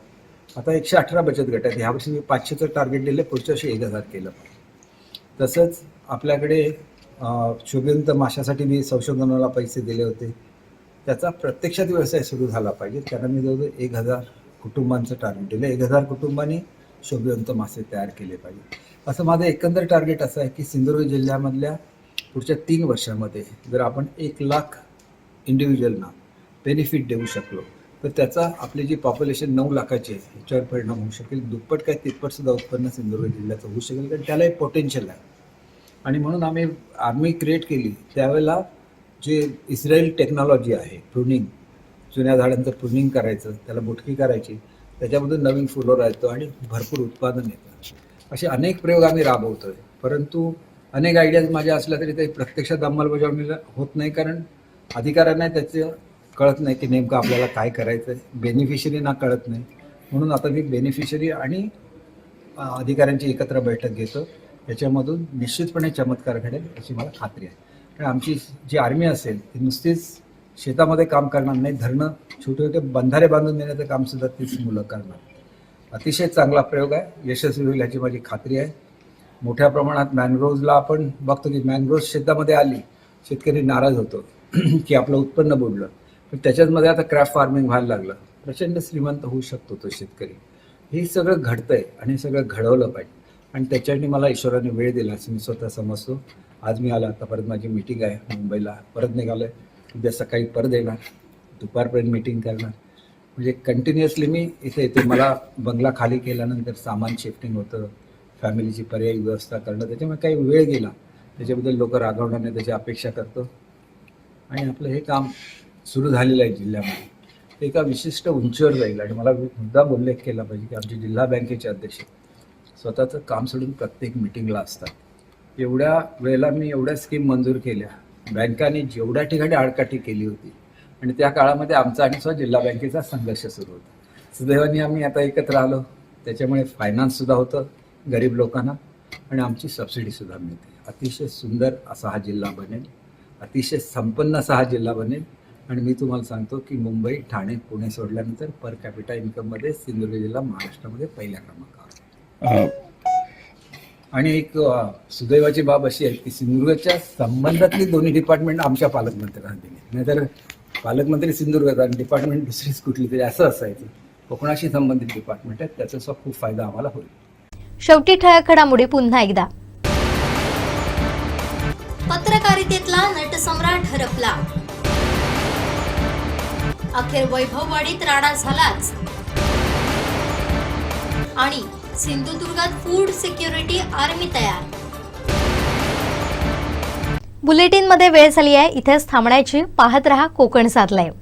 आता 118 बचत गट आहेत. ह्यावर्षी मी 500चं टार्गेट दिलं, पुढच्या वर्षी 1000 केलं. तसंच आपल्याकडे शोभिवंत माशासाठी मी संशोधनाला पैसे दिले होते, त्याचा प्रत्यक्षात व्यवसाय सुरू झाला पाहिजे. त्यांना मी जवळजवळ 1000 कुटुंबांचं टार्गेट दिलं. 1000 कुटुंबांनी शोभिवंत मासे तयार केले पाहिजे. असं माझं एकंदर टार्गेट असं आहे की सिंधुदुर्ग जिल्ह्यामधल्या पुढच्या 3 वर्षामध्ये जर आपण 1 लाख इंडिव्हिज्युअलना बेनिफिट देऊ शकलो तर त्याचा आपली जी पॉप्युलेशन 9 लाखाची आहे ह्याच्यावर परिणाम होऊ शकेल. दुप्पट काय तिप्पटसुद्धा उत्पन्न सिंधुदुर्ग जिल्ह्याचं होऊ शकेल, कारण त्याला एक पोटेन्शियल आहे. आणि म्हणून आम्ही आर्मी क्रिएट केली त्यावेळेला जे इस्रायल टेक्नॉलॉजी आहे, प्रुनिंग, जुन्या झाडांचं प्रुनिंग करायचं, त्याला बुटकी करायची, त्याच्यामधून नवीन फुलोरा येतो आणि भरपूर उत्पादन येतं. असे अनेक प्रयोग आम्ही राबवतो आहे. परंतु अनेक आयडियाज माझ्या असल्या तरी ते प्रत्यक्षात अंमलबजावणीला होत नाही, कारण अधिकाऱ्यांना त्याचं कळत नाही की नेमकं आपल्याला काय करायचं आहे, बेनिफिशरीना कळत नाही. म्हणून आता मी बेनिफिशरी आणि अधिकाऱ्यांची एकत्र बैठक घेतो. याच्यामधून निश्चितपणे चमत्कार घडेल याची मला खात्री आहे. कारण आमची जी आर्मी असेल ती नुसतीच शेतामध्ये काम करणार नाही, धरणं छोटे छोटे बंधारे बांधून देण्याचं कामसुद्धा तीच मुलं करणार. अतिशय चांगला प्रयोग आहे, यशस्वी होईल याची माझी खात्री आहे. मोठ्या प्रमाणात मॅनग्रोव्हला आपण बघतो की मॅनग्रोव्ह शेतामध्ये आली, शेतकरी नाराज होतो की आपलं उत्पन्न बुडलं. पण त्याच्यामध्ये आता क्रॅफ्ट फार्मिंग व्हायला लागलं, प्रचंड श्रीमंत होऊ शकतो तो शेतकरी. हे सगळं घडतंय आणि हे सगळं घडवलं पाहिजे आणि त्याच्यासाठी मला ईश्वराने वेळ दिला असं मी स्वतः समजतो. आज मी आला, आता परत माझी मीटिंग आहे मुंबईला, परत निघालो आहे. उद्या सकाळी परत येणार, दुपारपर्यंत मीटिंग करणार. म्हणजे कंटिन्युअसली मी इथे येते. मला बंगला खाली केल्यानंतर सामान शिफ्टिंग होतं, फॅमिलीची पर्यायी व्यवस्था करणं, त्याच्यामुळे काही वेळ गेला. त्याच्याबद्दल लोक रागवणार नाही त्याची अपेक्षा करतो. आणि आपलं हे काम सुरू झालेलं आहे जिल्ह्यामध्ये, ते एका विशिष्ट उंचीवर जाईल. आणि मला मुद्दा उल्लेख केला पाहिजे की आमचे जिल्हा बँकेचे अध्यक्ष स्वतःचं काम सोडून प्रत्येक मिटिंगला असतात. एवढ्या वेळेला मी एवढ्या स्कीम मंजूर केल्या, बँकांनी जेवढ्या ठिकाणी आडकाठी केली होती आणि त्या काळामध्ये आमचा आणि स्वतः जिल्हा बँकेचा संघर्ष सुरू होता. सुदैवाने आम्ही आता एकत्र आलो, त्याच्यामुळे फायनान्ससुद्धा होतं गरीब लोकांना आणि आमची सबसिडीसुद्धा मिळते. अतिशय सुंदर असा हा जिल्हा बनेल, अतिशय संपन्न असा हा जिल्हा बनेल. आणि मी तुम्हाला सांगतो की मुंबई, ठाणे, पुणे सोडल्यानंतर पर कॅपिटा इन्कममध्ये सिंधुदुर्ग जिल्हा महाराष्ट्रामध्ये पहिल्या क्रमांकावर. आणि एक सुदैवाची बाब अशी आहे की सिंधुदुर्गच्या संबंधातली दोन्ही डिपार्टमेंट आमच्या पालकमंत्र्यांना दिली, नाहीतर पालकमंत्री सिंधुदुर्गात आणि डिपार्टमेंट दुसरीच कुठली तरी असं असायचं. कोकणाशी संबंधित डिपार्टमेंट आहे, त्याचा खूप फायदा आम्हाला होईल. शेवटी ठळक घडामोडी पुन्हा एकदा. पत्रकारितेतला नटसम्राट हरपला, अखेर वैभववाडीत राडा झालाच आणि सिंधुदुर्गात फूड सिक्युरिटी आर्मी तयार. बुलेटिनमध्ये वेळ झाली आहे, इथेच थांबण्याची. पाहत रहा कोकण 7 लाईव्ह.